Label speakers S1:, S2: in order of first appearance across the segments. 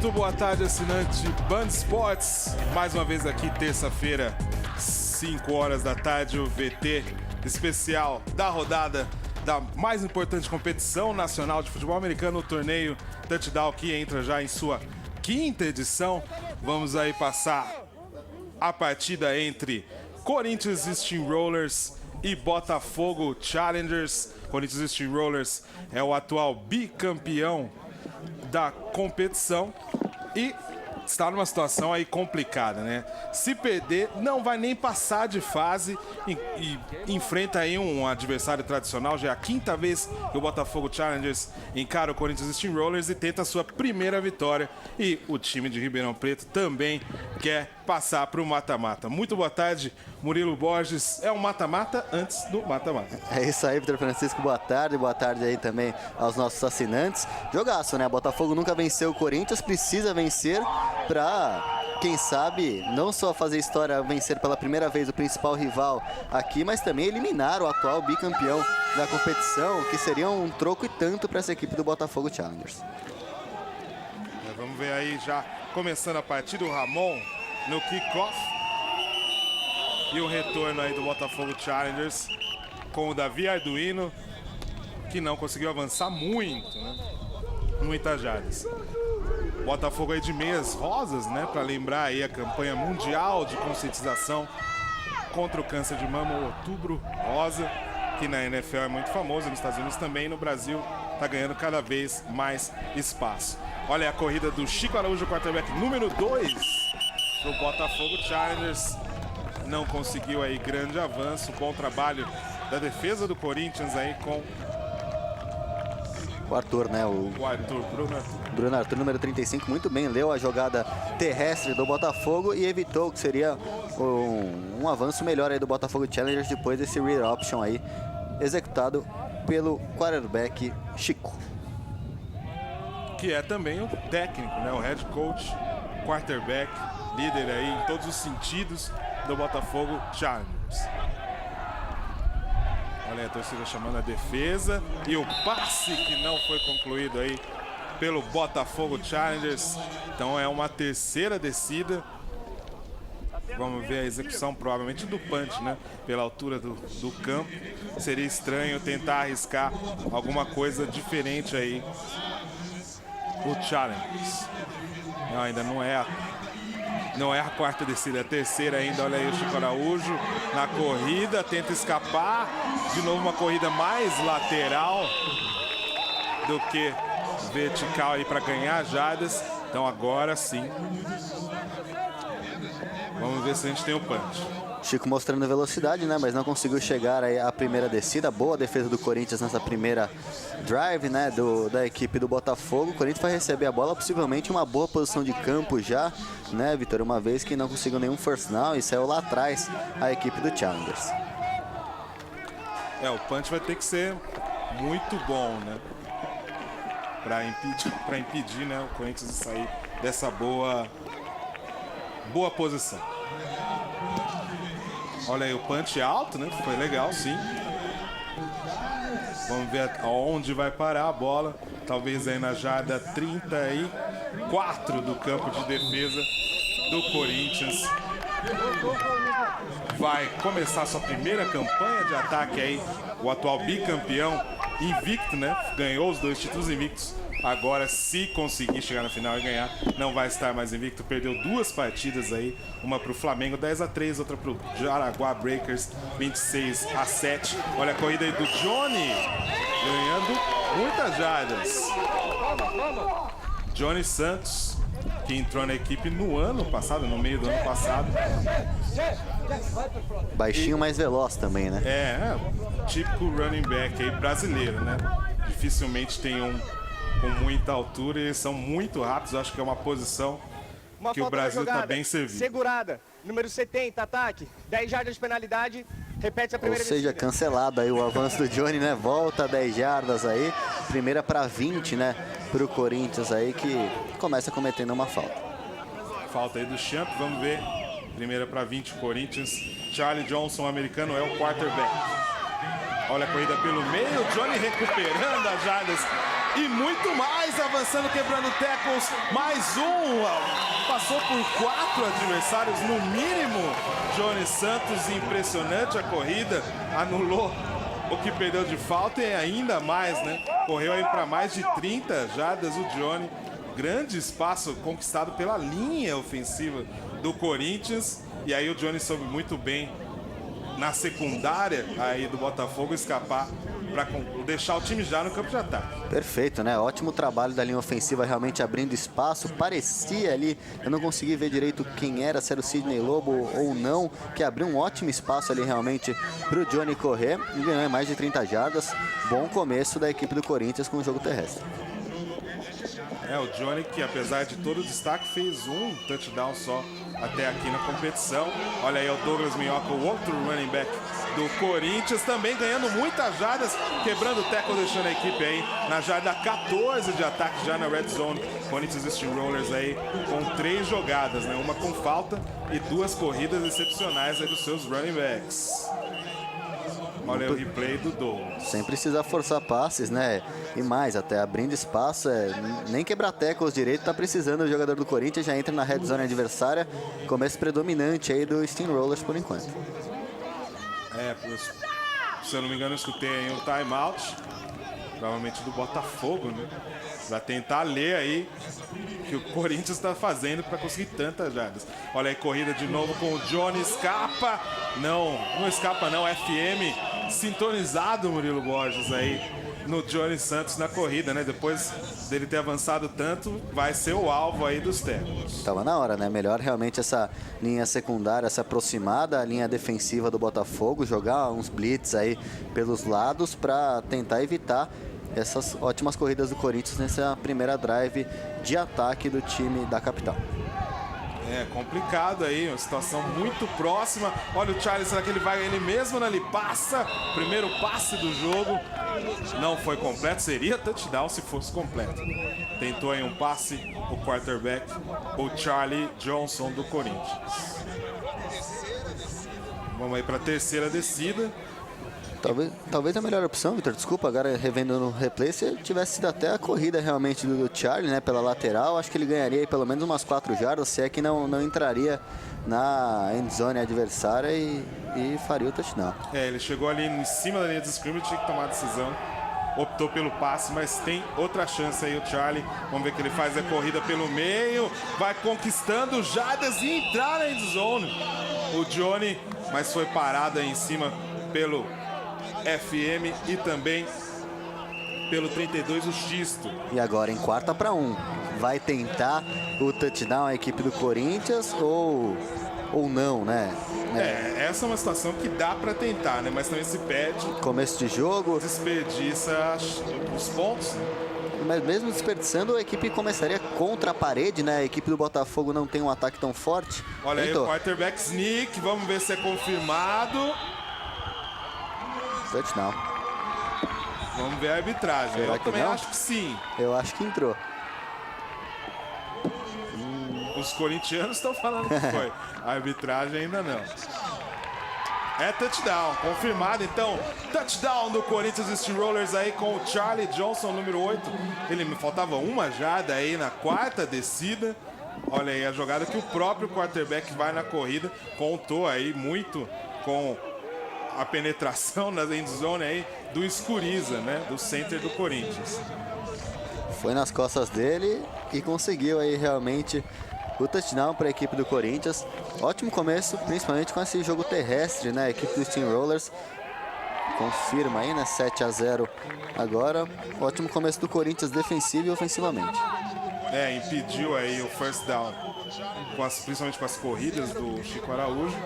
S1: Muito boa tarde, assinante Band Sports. Mais uma vez aqui, terça-feira, 5 horas da tarde, o VT especial da rodada da mais importante competição nacional de futebol americano, o torneio Touchdown, que entra já em sua quinta edição. Vamos aí passar a partida entre Corinthians Steamrollers e Botafogo Challengers. Corinthians Steamrollers é o atual bicampeão da competição e está numa situação aí complicada, né? Se perder, não vai nem passar de fase e enfrenta aí um adversário tradicional. Já é a quinta vez que o Botafogo Challengers encara o Corinthians Steamrollers e tenta a sua primeira vitória. E o time de Ribeirão Preto também quer passar para o mata-mata. Muito boa tarde, Murilo Borges. É um mata-mata antes do mata-mata.
S2: É isso aí, Vitor Francisco. Boa tarde aí também aos nossos assinantes. Jogaço, né? Botafogo nunca venceu o Corinthians, precisa vencer para, quem sabe, não só fazer história, vencer pela primeira vez o principal rival aqui, mas também eliminar o atual bicampeão da competição, que seria um troco e tanto para essa equipe do Botafogo Challengers.
S1: Vamos ver aí já começando a partida, o Ramon no kickoff e o retorno aí do Botafogo Challengers com o Davi Arduino, que não conseguiu avançar muito, né? Muitas jardas. Botafogo aí de meias rosas, né? Para lembrar aí a campanha mundial de conscientização contra o câncer de mama, o Outubro Rosa, que na NFL é muito famoso, nos Estados Unidos também, no Brasil está ganhando cada vez mais espaço. Olha a corrida do Chico Araújo, quarterback número 2 do Botafogo Challengers. Não conseguiu aí grande avanço. Bom trabalho da defesa do Corinthians aí com
S2: o Arthur, né? O
S1: Arthur,
S2: Bruno Arthur, número 35, muito bem, leu a jogada terrestre do Botafogo e evitou que seria um avanço melhor aí do Botafogo Challengers depois desse read option aí, executado pelo quarterback Chico.
S1: Que é também o técnico, né? O head coach, quarterback, líder aí em todos os sentidos do Botafogo Challengers. Olha aí a torcida chamando a defesa e o passe que não foi concluído aí pelo Botafogo Challengers. Então é uma terceira descida. Vamos ver a execução provavelmente do punch, né? Pela altura do campo. Seria estranho tentar arriscar alguma coisa diferente aí. O Challengers. Não, ainda não é a quarta descida, é a terceira ainda. Olha aí o Chico Araújo na corrida, tenta escapar. De novo uma corrida mais lateral do que vertical aí para ganhar jardas. Então agora sim. Vamos ver se a gente tem o punch.
S2: Chico mostrando velocidade, né? Mas não conseguiu chegar aí à primeira descida. Boa defesa do Corinthians nessa primeira drive, né? Da equipe do Botafogo. O Corinthians vai receber a bola, possivelmente uma boa posição de campo já, né, Vitor? Uma vez que não conseguiu nenhum first down e saiu lá atrás a equipe do Challengers.
S1: O punch vai ter que ser muito bom, né? Para impedir, né, o Corinthians de sair dessa boa posição. Olha aí o punch alto, né? Foi legal, sim. Vamos ver aonde vai parar a bola. Talvez aí na jarda 34 do campo de defesa do Corinthians. Vai começar sua primeira campanha de ataque aí. O atual bicampeão invicto, né? Ganhou os 2 títulos invictos. Agora, se conseguir chegar na final e ganhar, não vai estar mais invicto. Perdeu 2 partidas aí. Uma para o Flamengo, 10-3. Outra para o Jaraguá Breakers, 26-7. Olha a corrida aí do Johnny. Ganhando muitas jardas. Johnny Santos, que entrou na equipe no ano passado, no meio do ano passado.
S2: Baixinho, mais veloz também, né?
S1: Típico running back aí brasileiro, né? Dificilmente tem um com muita altura e eles são muito rápidos. Acho que é uma posição que o Brasil está bem servido.
S3: Segurada, número 70, ataque, 10 jardas de penalidade, repete a primeira
S2: descida. Ou seja, cancelado aí o avanço do Johnny, né? Volta 10 jardas aí, primeira para 20, né? Para o Corinthians aí, que começa cometendo uma falta.
S1: Falta aí do Champ, vamos ver. Primeira para 20, Corinthians. Charlie Johnson, americano, é o quarterback. Olha a corrida pelo meio, Johnny recuperando as jardas e muito mais, avançando, quebrando tackles, mais um, passou por 4 adversários no mínimo. Johnny Santos, impressionante a corrida, anulou o que perdeu de falta e ainda mais, né? Correu aí para mais de 30 jardas o Johnny, grande espaço conquistado pela linha ofensiva do Corinthians, e aí o Johnny soube muito bem na secundária aí do Botafogo escapar para deixar o time já no campo de ataque.
S2: Perfeito, né? Ótimo trabalho da linha ofensiva, realmente abrindo espaço. Parecia ali, eu não consegui ver direito quem era, se era o Sidney Lobo ou não, que abriu um ótimo espaço ali realmente para o Johnny correr e ganhou mais de 30 jardas. Bom começo da equipe do Corinthians com o jogo terrestre.
S1: O Johnny, que apesar de todo o destaque, fez um touchdown só até aqui na competição. Olha aí o Douglas Minhoca, o outro running back do Corinthians, também ganhando muitas jardas, quebrando o tackle, deixando a equipe aí na jarda 14 de ataque, já na red zone. Corinthians Steamrollers aí com 3 jogadas, né? Uma com falta e 2 corridas excepcionais aí dos seus running backs. Olha aí o replay do Douglas.
S2: Sem precisar forçar passes, né? E mais, até abrindo espaço, nem quebrar tackles direito, tá precisando o jogador do Corinthians, já entra na red zone adversária. Começo predominante aí do Steamrollers por enquanto.
S1: Se eu não me engano, eu escutei aí um timeout, provavelmente do Botafogo, né? Pra tentar ler aí o que o Corinthians está fazendo para conseguir tantas jardas. Olha aí, corrida de novo com o Johnny, escapa. Não escapa não, FM sintonizado, Murilo Borges aí no Johnny Santos na corrida, né? Depois dele ter avançado tanto, vai ser o alvo aí dos técnicos.
S2: Tava na hora, né? Melhor realmente essa linha secundária se aproximar da linha defensiva do Botafogo, jogar uns blitz aí pelos lados para tentar evitar essas ótimas corridas do Corinthians nessa primeira drive de ataque do time da capital.
S1: Complicado aí, uma situação muito próxima. Olha o Charlie, será que ele vai ele mesmo, né? Ele passa, primeiro passe do jogo, não foi completo, seria touchdown se fosse completo. Tentou aí um passe, o quarterback, o Charlie Johnson do Corinthians. Vamos aí para a terceira descida.
S2: Talvez a melhor opção, Vitor, desculpa, agora revendo no replay, se tivesse sido até a corrida realmente do Charlie, né, pela lateral, acho que ele ganharia aí pelo menos umas 4 jardas, se é que não entraria na endzone adversária e faria o touchdown.
S1: Ele chegou ali em cima da linha de scrimmage, tinha que tomar a decisão, optou pelo passe, mas tem outra chance aí o Charlie. Vamos ver o que ele faz, a corrida pelo meio, vai conquistando jardas e entrar na endzone. O Johnny, mas foi parado aí em cima pelo FM e também pelo 32 o Xisto.
S2: E agora em 4ª-1, vai tentar o touchdown a equipe do Corinthians ou não, né?
S1: Essa é uma situação que dá para tentar, né? Mas também se perde.
S2: Começo de jogo.
S1: Desperdiça os pontos.
S2: Mas mesmo desperdiçando, a equipe começaria contra a parede, né? A equipe do Botafogo não tem um ataque tão forte.
S1: Olha aí o quarterback sneak, vamos ver se é confirmado.
S2: Touchdown.
S1: Vamos ver a arbitragem. Eu também acho que sim.
S2: Eu acho que entrou.
S1: Os corintianos estão falando que foi. A arbitragem ainda não. É touchdown, confirmado então. Touchdown do Corinthians Steamrollers aí com o Charlie Johnson, número 8. Ele me faltava uma jarda aí na 4ª descida. Olha aí a jogada que o próprio quarterback vai na corrida. Contou aí muito com a penetração na endzone aí do Escuriza, né? Do center do Corinthians.
S2: Foi nas costas dele e conseguiu aí realmente o touchdown para a equipe do Corinthians. Ótimo começo, principalmente com esse jogo terrestre, né? A equipe dos Steamrollers confirma aí, né? 7-0 agora. Ótimo começo do Corinthians defensivo e ofensivamente.
S1: Impediu aí o first down, principalmente com as corridas do Chico Araújo.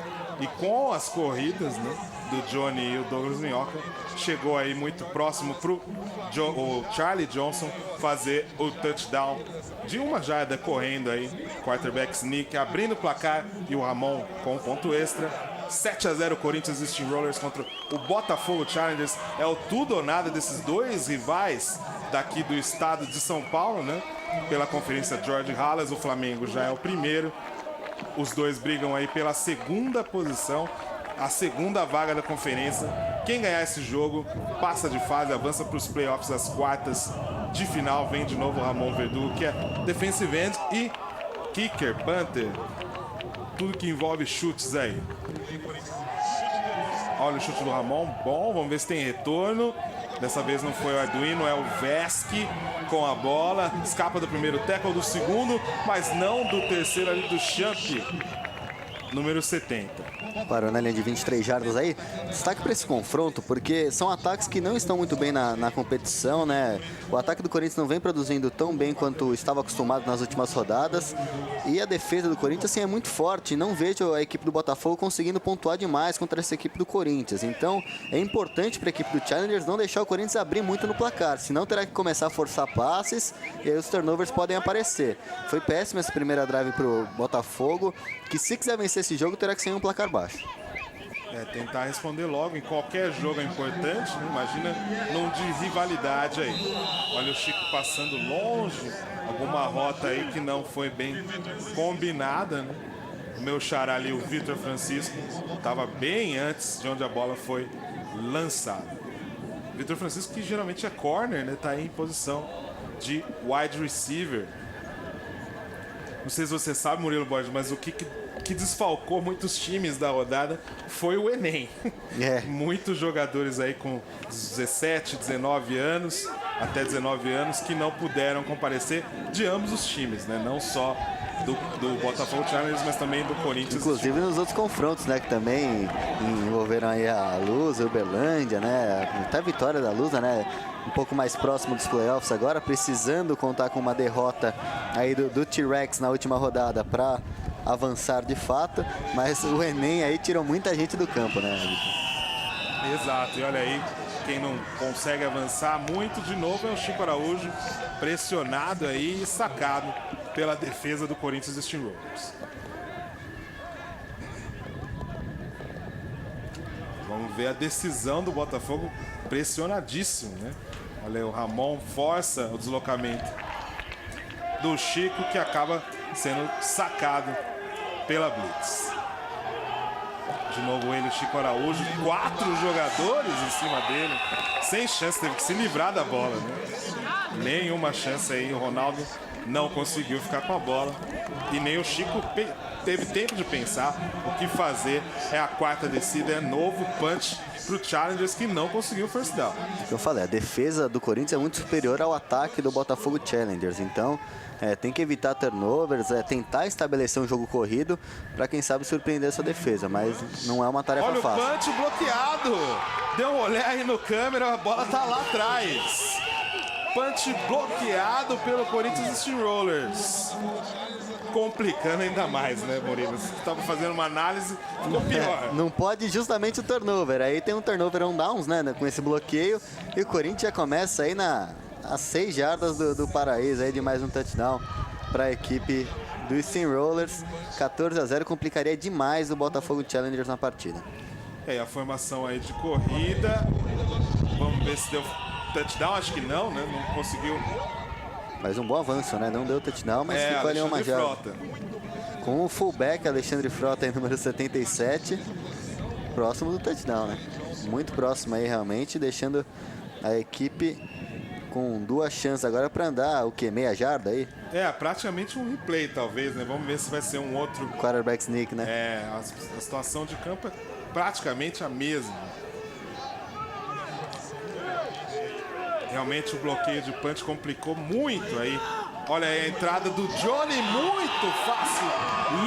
S1: E com as corridas, né, do Johnny e o Douglas Minhoca, chegou aí muito próximo para o Charlie Johnson fazer o touchdown de uma jarda correndo aí. Quarterback sneak, abrindo o placar e o Ramon com um ponto extra. 7-0 Corinthians Steamrollers contra o Botafogo Challengers. É o tudo ou nada desses dois rivais daqui do estado de São Paulo, né? Pela conferência George Halas, o Flamengo já é o primeiro. Os dois brigam aí pela 2ª posição, a 2ª vaga da conferência. Quem ganhar esse jogo passa de fase, avança para os playoffs, as quartas de final vem de novo o Ramon Verdugo, que é defensive end e kicker, punter. Tudo que envolve chutes aí. Olha o chute do Ramon, bom, vamos ver se tem retorno. Dessa vez não foi o Arduino, é o Veski com a bola. Escapa do primeiro tackle, do segundo, mas não do terceiro ali do Champ, número 70.
S2: Parou na linha de 23 jardas aí. Destaque para esse confronto, porque são ataques que não estão muito bem na competição, né? O ataque do Corinthians não vem produzindo tão bem quanto estava acostumado nas últimas rodadas. E a defesa do Corinthians, assim, é muito forte. Não vejo a equipe do Botafogo conseguindo pontuar demais contra essa equipe do Corinthians. Então, é importante para a equipe do Challengers não deixar o Corinthians abrir muito no placar. Senão, terá que começar a forçar passes e aí os turnovers podem aparecer. Foi péssima essa primeira drive para o Botafogo, que se quiser vencer esse jogo, terá que ser um placar baixo.
S1: Tentar responder logo em qualquer jogo é importante, né? Imagina num de rivalidade aí. Olha o Chico passando longe, alguma rota aí que não foi bem combinada, né? O meu xará ali, o Vitor Francisco, estava bem antes de onde a bola foi lançada. Vitor Francisco, que geralmente é corner, né? Tá aí em posição de wide receiver. Não sei se você sabe, Murilo Borges, mas o que desfalcou muitos times da rodada foi o Enem. Muitos jogadores aí com 17, 19 anos, até 19 anos, que não puderam comparecer de ambos os times, né? Não só do Botafogo Challengers, mas também do Corinthians.
S2: Inclusive nos outros confrontos, né? Que também envolveram aí a Lusa, o Uberlândia, né? Até a vitória da Lusa, né? Um pouco mais próximo dos playoffs agora, precisando contar com uma derrota aí do T-Rex na última rodada para avançar de fato, mas o Enem aí tirou muita gente do campo, né?
S1: Exato, e olha aí, quem não consegue avançar muito de novo é o Chico Araújo, pressionado aí e sacado pela defesa do Corinthians Steamrollers. Vamos ver a decisão do Botafogo, pressionadíssimo, né? Olha aí, o Ramon força o deslocamento do Chico, que acaba sendo sacado pela blitz. De novo ele, o Chico Araújo, 4 jogadores em cima dele, sem chance, teve que se livrar da bola, né? Nenhuma chance aí, o Ronaldo não conseguiu ficar com a bola e nem o Chico teve tempo de pensar o que fazer. É a quarta descida, é novo punch pro Challengers, que não conseguiu o first down.
S2: Eu falei, a defesa do Corinthians é muito superior ao ataque do Botafogo Challengers, então tem que evitar turnovers, tentar estabelecer um jogo corrido para quem sabe surpreender essa defesa, mas não é uma tarefa fácil.
S1: Olha o punch bloqueado, deu um olhar aí no câmera, a bola tá lá atrás. Punch bloqueado pelo Corinthians Steamrollers. Complicando ainda mais, né, Murilo? Você estava fazendo uma análise, ficou pior.
S2: Não pode justamente o turnover. Aí tem um turnover on downs, né, com esse bloqueio. E o Corinthians já começa aí às 6 jardas do Paraíso, aí de mais um touchdown para a equipe do Steamrollers. 14-0 complicaria demais o Botafogo Challengers na partida.
S1: E a formação aí de corrida. Vamos ver se deu touchdown, acho que não, né? Não conseguiu.
S2: Mas um bom avanço, né? Não deu touchdown, mas ficou ali uma jarda. Com o fullback Alexandre Frota, aí, número 77, próximo do touchdown, né? Muito próximo aí, realmente, deixando a equipe com 2 chances agora para andar, o que? Meia jarda aí?
S1: Praticamente um replay, talvez, né? Vamos ver se vai ser um outro
S2: quarterback sneak, né?
S1: A situação de campo é praticamente a mesma. Realmente o bloqueio de punch complicou muito aí. Olha aí a entrada do Johnny, muito fácil,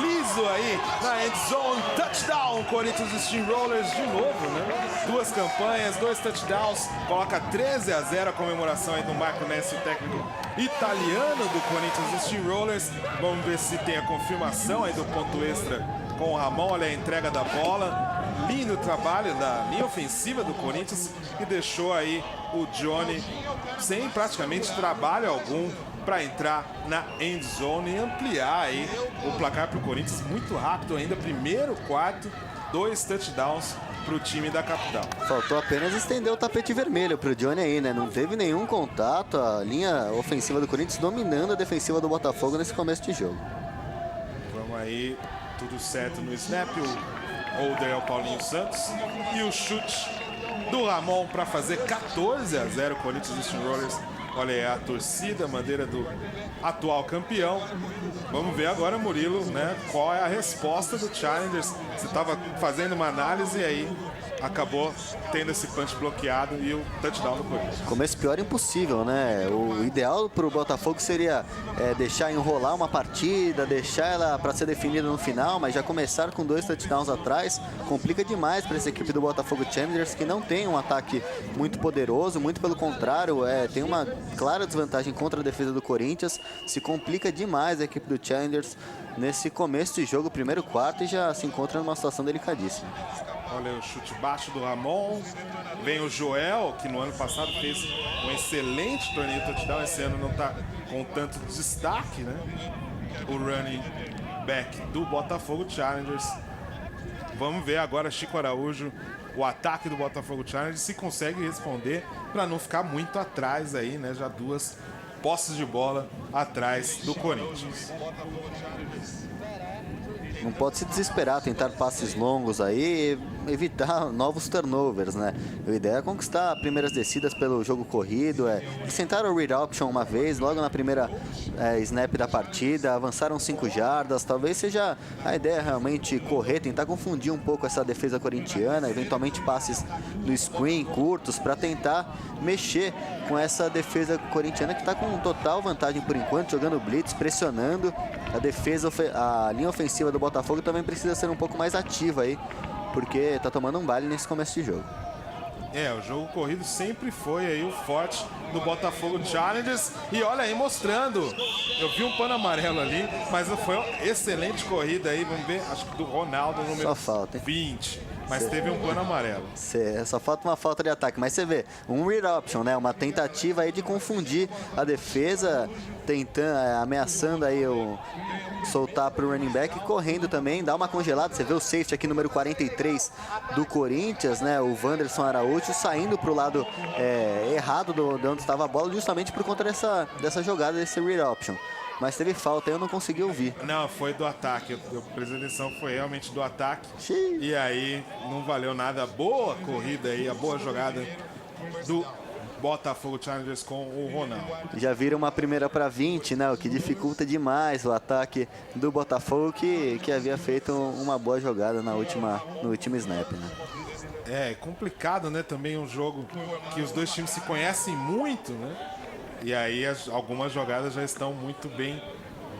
S1: liso aí na end zone, touchdown, Corinthians Steamrollers de novo, né? 2 campanhas, 2 touchdowns, coloca 13-0 a comemoração aí do Marco Nessi, técnico italiano do Corinthians Steamrollers. Vamos ver se tem a confirmação aí do ponto extra com o Ramon. Olha a entrega da bola, lindo trabalho da linha ofensiva do Corinthians, que deixou aí o Johnny sem praticamente trabalho algum para entrar na end zone e ampliar aí o placar para o Corinthians muito rápido ainda. Primeiro quarto, 2 touchdowns para o time da capital.
S2: Faltou apenas estender o tapete vermelho para o Johnny aí, né? Não teve nenhum contato, a linha ofensiva do Corinthians dominando a defensiva do Botafogo nesse começo de jogo.
S1: Vamos aí, tudo certo no snap, o holder é o Paulinho Santos e o chute do Ramon para fazer 14-0 Corinthians Steamrollers Olha aí a torcida, a bandeira do atual campeão. Vamos ver agora, Murilo, né? Qual é a resposta do Challengers. Você estava fazendo uma análise e aí acabou tendo esse punch bloqueado e o touchdown do Corinthians.
S2: Começo pior impossível, né? O ideal para o Botafogo seria deixar enrolar uma partida, deixar ela para ser definida no final, mas já começar com 2 touchdowns atrás complica demais para essa equipe do Botafogo Challengers, que não tem um ataque muito poderoso, muito pelo contrário, tem uma clara desvantagem contra a defesa do Corinthians. Se complica demais a equipe do Challengers nesse começo de jogo, primeiro quarto, e já se encontra numa situação delicadíssima.
S1: Olha o chute baixo do Ramon. Vem o Joel, que no ano passado fez um excelente torneio de touchdown. Esse ano não está com tanto destaque, né? O running back do Botafogo Challengers. Vamos ver agora, Chico Araújo, o ataque do Botafogo Challengers, se consegue responder para não ficar muito atrás aí, né? Já 2 posses de bola atrás do Corinthians.
S2: Não pode se desesperar, tentar passes longos aí, evitar novos turnovers, né? A ideia é conquistar primeiras descidas pelo jogo corrido. Eles tentaram o read option uma vez, logo na primeira snap da partida, avançaram 5 jardas. Talvez seja a ideia realmente correr, tentar confundir um pouco essa defesa corintiana, eventualmente passes no screen curtos para tentar mexer com essa defesa corintiana, que está com total vantagem por enquanto, jogando blitz, pressionando. A defesa, a linha ofensiva do Botafogo também precisa ser um pouco mais ativa aí, porque está tomando um baile nesse começo de jogo.
S1: O jogo corrido sempre foi aí o forte do Botafogo Challengers. E olha aí, mostrando. Eu vi um pano amarelo ali, mas foi uma excelente corrida aí. Vamos ver, acho que do Ronaldo, número
S2: Só falta, hein?
S1: 20. Mas teve um pano amarelo.
S2: Só falta uma falta de ataque. Mas você vê, um read option, né? Uma tentativa aí de confundir a defesa, tentando, ameaçando aí soltar para o running back, correndo também, dá uma congelada. Você vê o safety aqui, número 43 do Corinthians, né? O Wanderson Araújo saindo para o lado errado de onde estava a bola, justamente por conta dessa jogada, desse read option. Mas teve falta, eu não consegui ouvir.
S1: Não, foi do ataque. Eu prestei atenção, foi realmente do ataque.
S2: Xiii.
S1: E aí não valeu nada. A boa corrida aí, a boa jogada do Botafogo Challengers com o Ronaldo.
S2: Já vira uma primeira para 20, né? O que dificulta demais o ataque do Botafogo, que havia feito uma boa jogada no último snap, né?
S1: É complicado, né? Também um jogo que os dois times se conhecem muito, né? E aí algumas jogadas já estão muito bem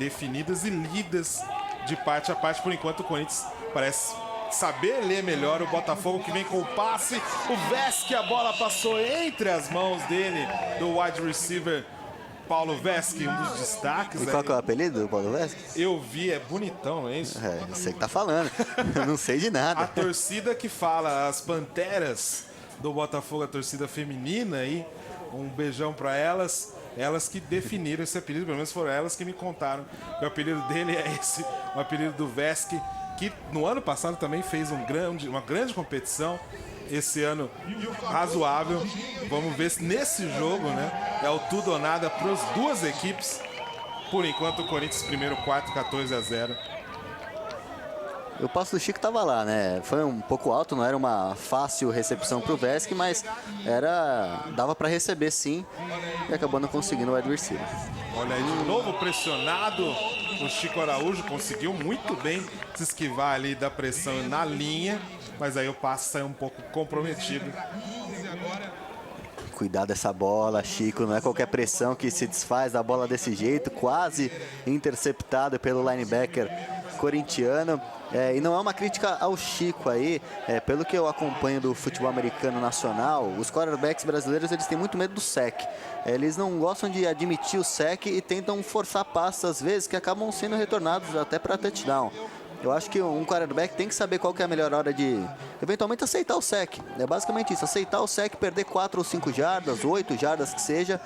S1: definidas e lidas de parte a parte. Por enquanto o Corinthians parece saber ler melhor. O Botafogo que vem com o passe. O Vesque, a bola passou entre as mãos dele, do wide receiver Paulo Vesque, um dos destaques.
S2: E qual que é o apelido do Paulo Vesque?
S1: Eu vi, é bonitão, é isso?
S2: Eu sei que tá falando. Eu não sei de nada.
S1: A torcida que fala, as Panteras do Botafogo, a torcida feminina aí. Um beijão para elas que definiram esse apelido, pelo menos foram elas que me contaram que o apelido dele é esse, o apelido do Vesque, que no ano passado também fez uma grande competição, esse ano razoável. Vamos ver se nesse jogo, né, é o tudo ou nada para as duas equipes. Por enquanto o Corinthians primeiro quarto 14-0.
S2: O passo do Chico estava lá, né? Foi um pouco alto, não era uma fácil recepção para o Vesque, mas dava para receber sim, e acabou não conseguindo o wide receiver.
S1: Olha aí, de novo pressionado, o Chico Araújo conseguiu muito bem se esquivar ali da pressão na linha, mas aí o passe saiu um pouco comprometido.
S2: Cuidado dessa bola, Chico, não é qualquer pressão que se desfaz da bola desse jeito, quase interceptado pelo linebacker corintiano. E não é uma crítica ao Chico aí, pelo que eu acompanho do futebol americano nacional, os quarterbacks brasileiros eles têm muito medo do sack. Eles não gostam de admitir o sack e tentam forçar passes às vezes que acabam sendo retornados até para touchdown. Eu acho que um quarterback tem que saber qual que é a melhor hora de, eventualmente, aceitar o sack. É basicamente isso, aceitar o sack, perder 4 ou 5 jardas, 8 jardas que seja,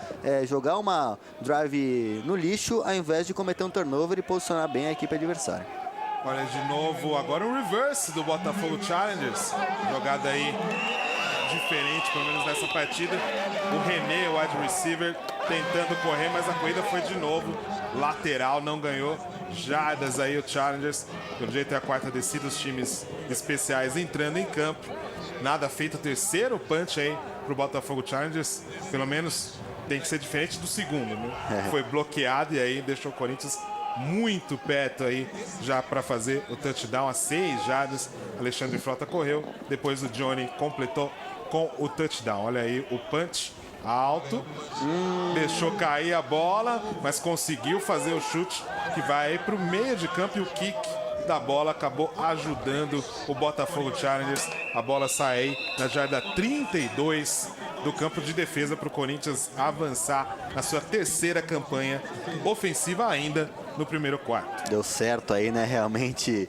S2: jogar uma drive no lixo ao invés de cometer um turnover e posicionar bem a equipe adversária.
S1: Olha de novo, agora um reverse do Botafogo Challengers. Jogada aí diferente, pelo menos nessa partida. O René, o wide receiver, tentando correr, mas a corrida foi de novo lateral, não ganhou jardas aí o Challengers. Pelo jeito é a quarta descida, os times especiais entrando em campo. Nada feito, terceiro punch aí pro Botafogo Challengers. Pelo menos tem que ser diferente do segundo, né? Foi bloqueado e aí deixou o Corinthians muito perto aí já para fazer o touchdown a 6 jardas. Alexandre Frota correu, depois o Johnny completou com o touchdown. Olha aí o punch alto, deixou cair a bola, mas conseguiu fazer o chute que vai para o meio de campo e o kick da bola acabou ajudando o Botafogo Challengers. A bola sai aí na jarda 32 do campo de defesa para o Corinthians avançar na sua terceira campanha ofensiva ainda no primeiro quarto.
S2: Deu certo aí, né? Realmente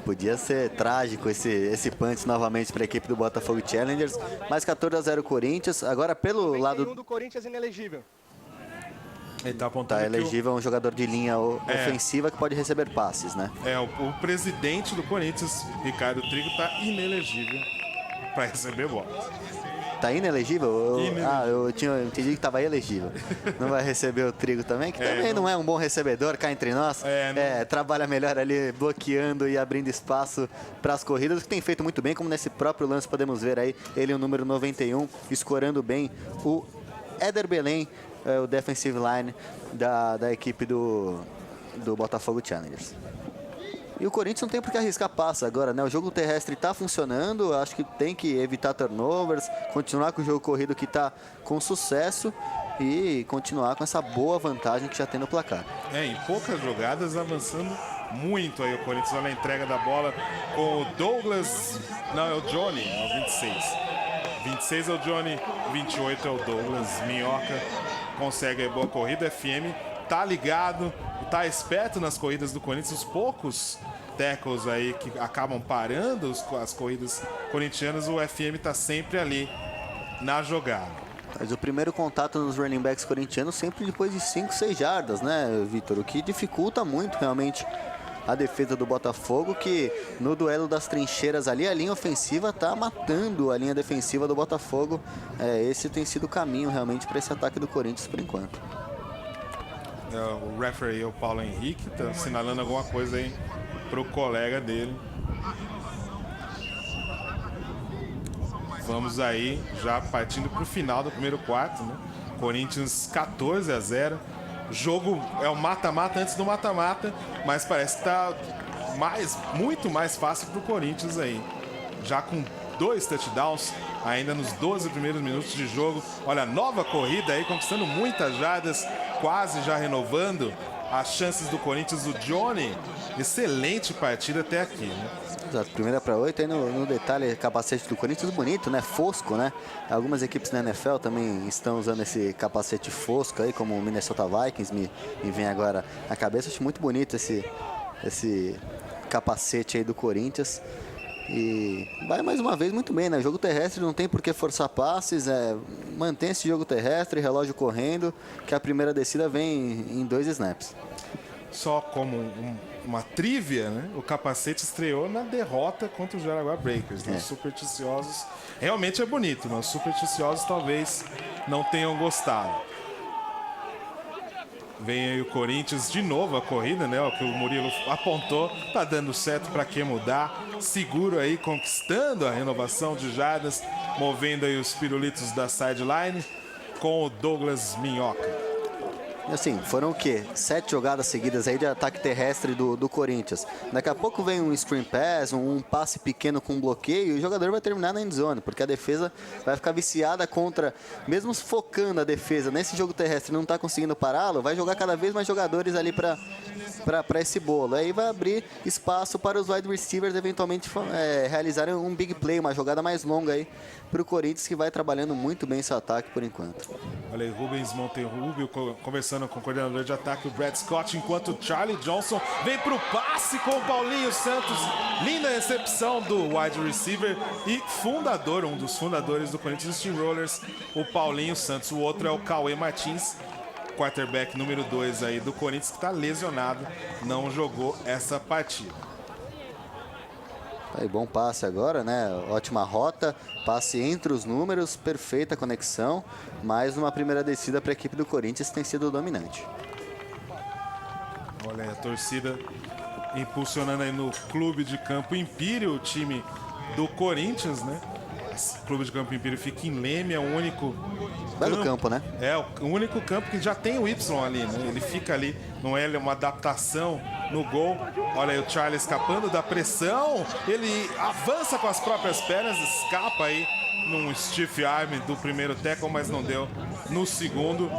S2: podia ser trágico esse punch novamente para a equipe do Botafogo Challengers. Mais 14-0 Corinthians. Agora pelo lado
S3: do Corinthians inelegível.
S1: Ele tá apontando
S2: tá elegível um jogador de linha ofensiva que pode receber passes, né?
S1: O presidente do Corinthians, Ricardo Trigo, tá inelegível para receber bola.
S2: Tá inelegível?
S1: Inelegível.
S2: Eu entendi que tava elegível. Não vai receber o Trigo também, que também não é um bom recebedor, cá entre nós. Trabalha melhor ali bloqueando e abrindo espaço para as corridas, que tem feito muito bem, como nesse próprio lance podemos ver aí, ele o número 91, escorando bem o Éder Belém, o defensive line da equipe do Botafogo Challengers. E o Corinthians não tem por que arriscar passa agora, né? O jogo terrestre está funcionando, acho que tem que evitar turnovers, continuar com o jogo corrido que está com sucesso e continuar com essa boa vantagem que já tem no placar.
S1: Em poucas jogadas, avançando muito aí o Corinthians. Olha a entrega da bola com o Douglas, não, é o Johnny, é o 26. 26 é o Johnny, 28 é o Douglas Minhoca. Consegue aí boa corrida, FM tá ligado, tá esperto nas corridas do Corinthians. Os poucos tackles aí que acabam parando as corridas corintianas, o FM tá sempre ali na jogada.
S2: Mas o primeiro contato dos running backs corintianos sempre depois de 5, 6 jardas, né, Vitor? O que dificulta muito realmente a defesa do Botafogo, que no duelo das trincheiras ali, a linha ofensiva tá matando a linha defensiva do Botafogo. Esse tem sido o caminho realmente para esse ataque do Corinthians por enquanto.
S1: O referee, o Paulo Henrique, tá assinalando alguma coisa aí pro colega dele. Vamos aí, já partindo pro final do primeiro quarto, né? Corinthians 14-0. Jogo é o mata-mata antes do mata-mata, mas parece que tá muito mais fácil pro Corinthians aí. Já com 2 touchdowns ainda nos 12 primeiros minutos de jogo. Olha, nova corrida aí, conquistando muitas jardas, quase já renovando as chances do Corinthians. O Johnny, excelente partida até aqui, né?
S2: Exato, primeira para 8, aí no detalhe, capacete do Corinthians bonito, né? Fosco, né? Algumas equipes na NFL também estão usando esse capacete fosco aí, como o Minnesota Vikings, me vem agora à cabeça. Acho muito bonito esse capacete aí do Corinthians. E vai mais uma vez muito bem, né? Jogo terrestre não tem por que forçar passes, mantém esse jogo terrestre, relógio correndo, que a primeira descida vem em 2 snaps.
S1: Só como uma trivia, né? O capacete estreou na derrota contra o Jaraguá Breakers, né? Os supersticiosos, realmente é bonito, mas os supersticiosos talvez não tenham gostado. Vem aí o Corinthians de novo a corrida, né? O que o Murilo apontou, tá dando certo, para que mudar? Seguro aí, conquistando a renovação de jardas, movendo aí os pirulitos da sideline com o Douglas Minhoca.
S2: Assim, foram o quê? 7 jogadas seguidas aí de ataque terrestre do Corinthians. Daqui a pouco vem um screen pass, um passe pequeno com bloqueio e o jogador vai terminar na endzone, porque a defesa vai ficar viciada contra, mesmo focando a defesa nesse jogo terrestre e não está conseguindo pará-lo, vai jogar cada vez mais jogadores ali para esse bolo. Aí vai abrir espaço para os wide receivers eventualmente realizarem um big play, uma jogada mais longa aí para o Corinthians, que vai trabalhando muito bem esse ataque por enquanto.
S1: Olha aí, Rubens Monterrubio conversando com o coordenador de ataque, o Brad Scott, enquanto o Charlie Johnson vem para o passe com o Paulinho Santos. Linda recepção do wide receiver e fundador, um dos fundadores do Corinthians Steamrollers, o Paulinho Santos. O outro é o Cauê Martins, quarterback número 2 aí do Corinthians, que está lesionado, não jogou essa partida.
S2: Aí, bom passe agora, né? Ótima rota, passe entre os números, perfeita conexão. Mais uma primeira descida para a equipe do Corinthians, tem sido dominante.
S1: Olha aí a torcida impulsionando aí no clube de campo Império, o time do Corinthians, né? O Clube de Campo Império fica em Leme, é o único
S2: Belo campo, né?
S1: É o único campo que já tem o Y ali, né? Ele fica ali, não é uma adaptação no gol. Olha aí o Charlie escapando da pressão, ele avança com as próprias pernas, escapa aí num stiff arm do primeiro tackle, mas não deu no segundo.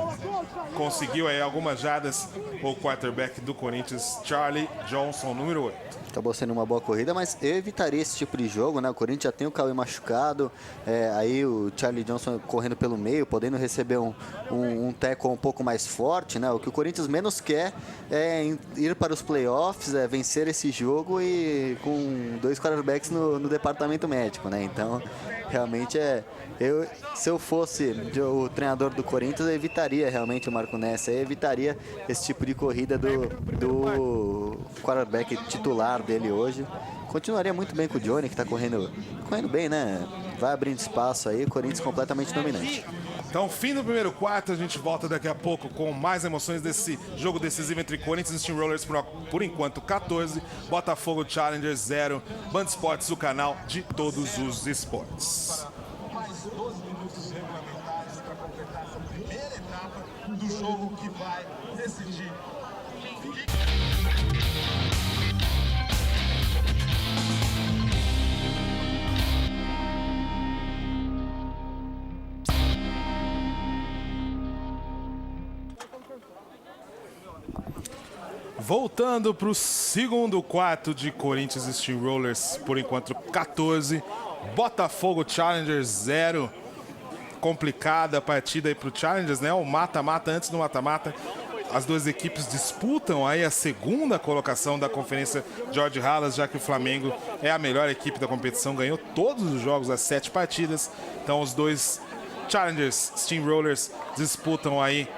S1: Conseguiu aí algumas jardas o quarterback do Corinthians, Charlie Johnson, número 8.
S2: Acabou sendo uma boa corrida, mas eu evitaria esse tipo de jogo, né? O Corinthians já tem o Cauê machucado, aí o Charlie Johnson correndo pelo meio, podendo receber um tackle um pouco mais forte, né? O que o Corinthians menos quer é ir para os playoffs, vencer esse jogo e com 2 quarterbacks no departamento médico, né? Então, realmente se eu fosse o treinador do Corinthians, eu evitaria realmente o Marco Nessa, eu evitaria esse tipo de corrida do quarterback titular dele hoje. Continuaria muito bem com o Johnny, que está correndo bem, né? Vai abrindo espaço aí, Corinthians completamente dominante.
S1: Então, fim do primeiro quarto, a gente volta daqui a pouco com mais emoções desse jogo decisivo entre Corinthians e Steamrollers, por enquanto 14, Botafogo Challengers 0, Band Esportes, o canal de todos os esportes.
S4: Mais 12 minutos regulamentares para completar essa primeira etapa do jogo que vai decidir.
S1: Voltando para o segundo quarto de Corinthians e Steamrollers, por enquanto 14, Botafogo Challengers 0. Complicada a partida aí para o Challengers, né? O mata-mata antes do mata-mata. As duas equipes disputam aí a segunda colocação da Conferência Jorge Halas, já que o Flamengo é a melhor equipe da competição, ganhou todos os jogos, as 7 partidas. Então os dois Challengers, Steamrollers, disputam aí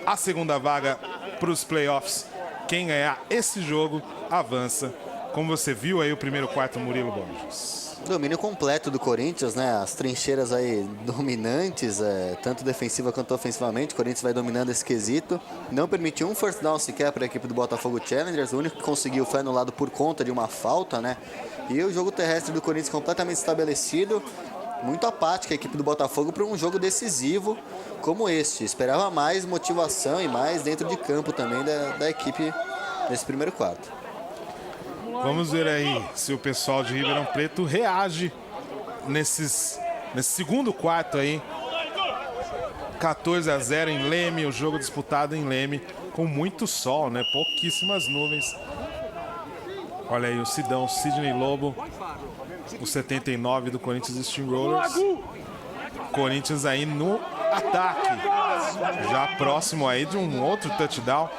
S1: a segunda vaga para os playoffs. Quem ganhar esse jogo avança. Como você viu aí o primeiro quarto, Murilo Borges.
S2: Domínio completo do Corinthians, né? As trincheiras aí dominantes, tanto defensiva quanto ofensivamente. O Corinthians vai dominando esse quesito. Não permitiu um first down sequer para a equipe do Botafogo Challengers. O único que conseguiu foi anulado por conta de uma falta, né? E o jogo terrestre do Corinthians completamente estabelecido. Muito apática a equipe do Botafogo para um jogo decisivo como este. Esperava mais motivação e mais dentro de campo também da equipe nesse primeiro quarto.
S1: Vamos ver aí se o pessoal de Ribeirão Preto reage nesse segundo quarto aí. 14-0 em Leme, o jogo disputado em Leme com muito sol, né? Pouquíssimas nuvens. Olha aí o Sidão, Sidney Lobo, o 79 do Corinthians Steamrollers. Corinthians aí no ataque, já próximo aí de um outro touchdown.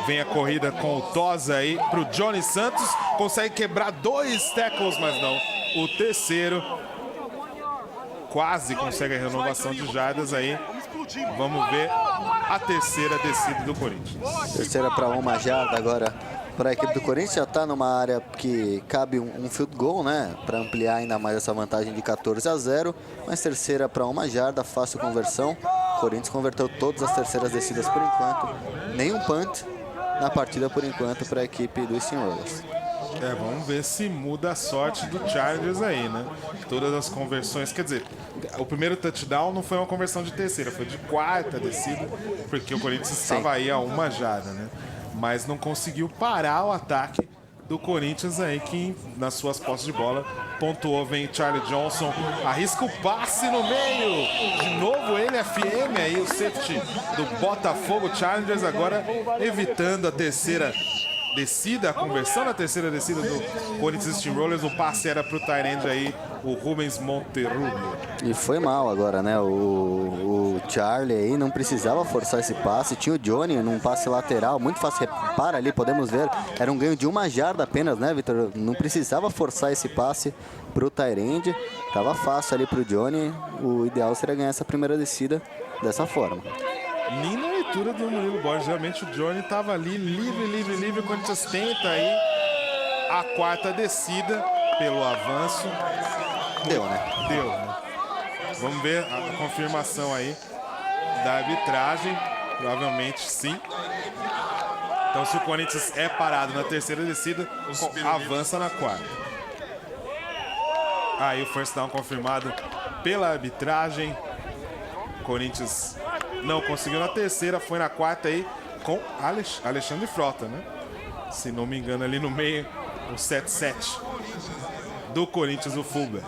S1: Vem a corrida com o Tosa aí pro Johnny Santos. Consegue quebrar 2 tackles, mas não. O terceiro quase consegue a renovação de jardas aí. Vamos ver a terceira descida do Corinthians.
S2: Terceira para uma jarda agora para a equipe do Corinthians. Já está numa área que cabe um field goal, né? Para ampliar ainda mais essa vantagem de 14-0. Mas terceira para uma jarda, fácil conversão. O Corinthians converteu todas as terceiras descidas por enquanto. Nenhum punt na partida por enquanto para a equipe do Steamrollers.
S1: Vamos ver se muda a sorte do Chargers aí, né? Todas as conversões, quer dizer, o primeiro touchdown não foi uma conversão de terceira, foi de quarta descida, porque o Corinthians estava aí a uma jarda, né? Mas não conseguiu parar o ataque do Corinthians aí, que nas suas posses de bola pontuou. Vem Charlie Johnson, arrisca o passe no meio, de novo ele, FM aí, o safety do Botafogo Challengers, agora evitando a terceira descida, a conversão na terceira descida do Corinthians Steamrollers. O passe era pro tight end aí, o Rubens Monterulo.
S2: E foi mal agora, né? O Charlie aí não precisava forçar esse passe. Tinha o Johnny num passe lateral, muito fácil. Repara ali, podemos ver. Era um ganho de uma jarda apenas, né, Vitor? Não precisava forçar esse passe pro tight end. Tava fácil ali pro Johnny. O ideal seria ganhar essa primeira descida dessa forma.
S1: Linda leitura do Murilo Borges. Realmente o Johnny estava ali livre. O Corinthians tenta aí a quarta descida pelo avanço.
S2: Deu, né?
S1: Deu, né? Vamos ver a confirmação aí da arbitragem. Provavelmente sim. Então se o Corinthians é parado na terceira descida, avança na quarta. Aí o first down confirmado pela arbitragem. Corinthians não conseguiu na terceira, foi na quarta aí com Alexandre Frota, né? Se não me engano, ali no meio, o 7-7 do Corinthians, o fullback.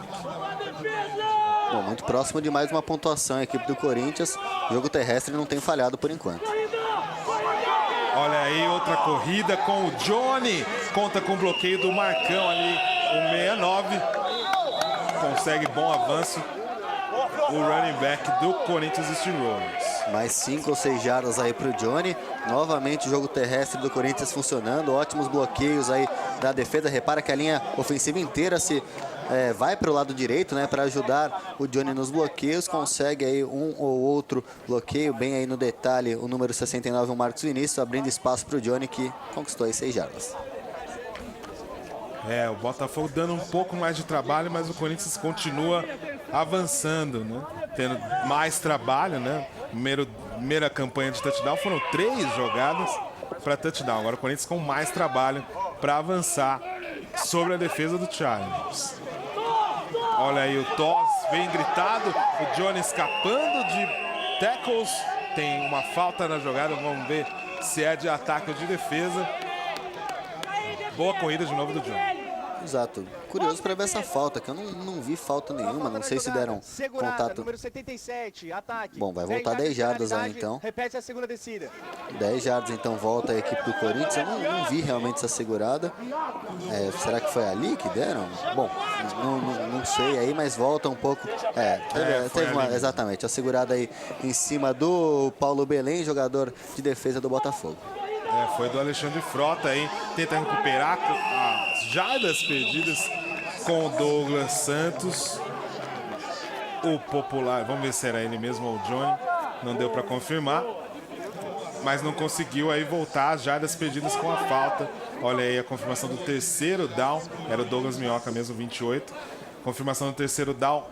S2: Bom, muito próximo de mais uma pontuação a equipe do Corinthians. O jogo terrestre não tem falhado por enquanto.
S1: Olha aí, outra corrida com o Johnny. Conta com o bloqueio do Marcão ali, o 69. Consegue bom avanço o running back do Corinthians Steamrollers.
S2: Mais 5 ou 6 jardas aí para o Johnny. Novamente o jogo terrestre do Corinthians funcionando. Ótimos bloqueios aí da defesa. Repara que a linha ofensiva inteira vai para o lado direito, né, para ajudar o Johnny nos bloqueios. Consegue aí um ou outro bloqueio. Bem aí no detalhe o número 69, o Marcos Vinícius, abrindo espaço para o Johnny, que conquistou aí 6 jardas.
S1: O Botafogo dando um pouco mais de trabalho, mas o Corinthians continua avançando, né? Tendo mais trabalho, né? Primeira campanha de touchdown foram 3 jogadas para touchdown. Agora o Corinthians com mais trabalho para avançar sobre a defesa do Challengers. Olha aí o toss bem gritado, o Johnny escapando de tackles. Tem uma falta na jogada, vamos ver se é de ataque ou de defesa. Boa corrida de novo do Johnny.
S2: Exato. Curioso para ver essa falta, que eu não vi falta nenhuma. Não sei se deram contato.
S3: Número 77, ataque.
S2: Bom, vai voltar 10 jardas aí então.
S3: Repete a segunda descida.
S2: 10 jardas então volta a equipe do Corinthians. Eu não vi realmente essa segurada. Será que foi ali que deram? Bom, não sei aí, mas volta um pouco. Teve uma, exatamente, a segurada aí em cima do Paulo Belém, jogador de defesa do Botafogo.
S1: Foi do Alexandre Frota aí, tenta recuperar as jardas perdidas com o Douglas Santos. O popular, vamos ver se era ele mesmo ou o Johnny, não deu para confirmar, mas não conseguiu aí voltar as jardas perdidas com a falta. Olha aí a confirmação do terceiro down, era o Douglas Minhoca mesmo, 28. Confirmação do terceiro down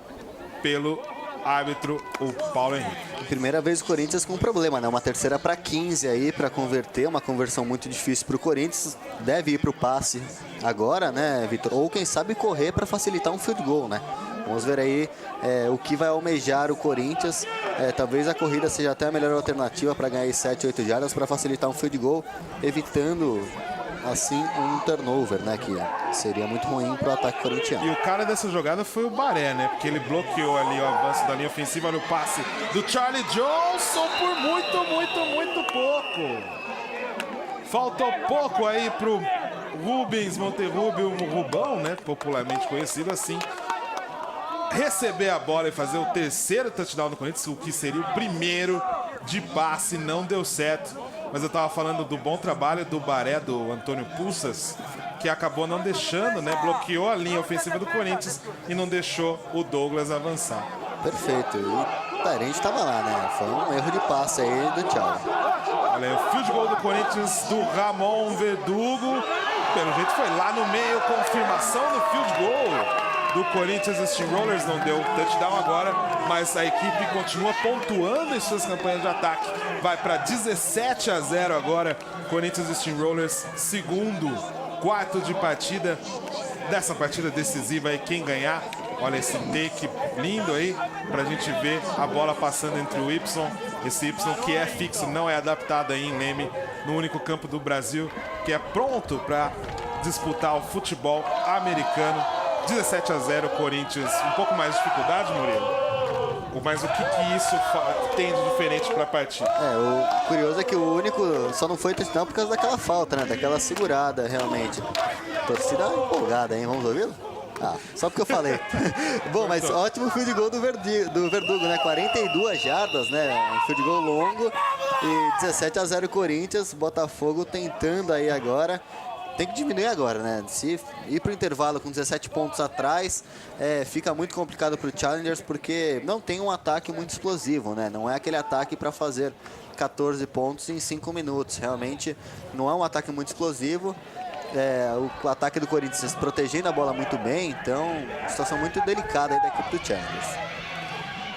S1: pelo árbitro, o Paulo Henrique.
S2: Primeira vez o Corinthians com um problema, né? Uma terceira para 15 aí para converter, uma conversão muito difícil para o Corinthians. Deve ir para o passe agora, né, Vitor? Ou quem sabe correr para facilitar um field goal, né? Vamos ver aí o que vai almejar o Corinthians. Talvez a corrida seja até a melhor alternativa para ganhar 7, 8 jardas para facilitar um field goal, evitando assim um turnover, né, que seria muito ruim para o ataque corintiano.
S1: E o cara dessa jogada foi o Baré, né, porque ele bloqueou ali o avanço da linha ofensiva no passe do Charlie Johnson por muito pouco. Faltou pouco aí pro Rubens Monterrubio, o Rubão, né, popularmente conhecido assim, receber a bola e fazer o terceiro touchdown do Corinthians, o que seria o primeiro de passe. Não deu certo. Mas eu tava falando do bom trabalho do Baré, do Antônio Pulsas, que acabou não deixando, né? Bloqueou a linha ofensiva do Corinthians e não deixou o Douglas avançar.
S2: Perfeito. E o Tarente tava lá, né? Foi um erro de passe aí do Thiago.
S1: Olha aí, o field goal do Corinthians do Ramon Verdugo. Pelo jeito foi lá no meio, confirmação do field goal do Corinthians Steamrollers. Não deu touchdown agora, mas a equipe continua pontuando em suas campanhas de ataque. Vai para 17-0 agora. Corinthians Steamrollers, segundo quarto de partida dessa partida decisiva aí. Quem ganhar, olha esse take lindo aí pra gente ver a bola passando entre o Y. Esse Y que é fixo, não é adaptado aí em Leme, no único campo do Brasil que é pronto para disputar o futebol americano. 17-0 Corinthians. Um pouco mais de dificuldade, Murilo? Mas o que isso tem de diferente para a partida?
S2: O curioso é que o único só não foi touchdown por causa daquela falta, né? Daquela segurada, realmente. Torcida empolgada, hein? Vamos ouvi-lo? Só porque eu falei. Bom, mas ótimo field goal do Verdugo, né? 42 jardas, né? Um field goal longo. E 17-0 Corinthians. Botafogo tentando aí agora. Tem que diminuir agora, né? Se ir para o intervalo com 17 pontos atrás, fica muito complicado para o Challengers, porque não tem um ataque muito explosivo, né? Não é aquele ataque para fazer 14 pontos em 5 minutos. Realmente não é um ataque muito explosivo. O ataque do Corinthians protegendo a bola muito bem, então situação muito delicada aí da equipe do Challengers.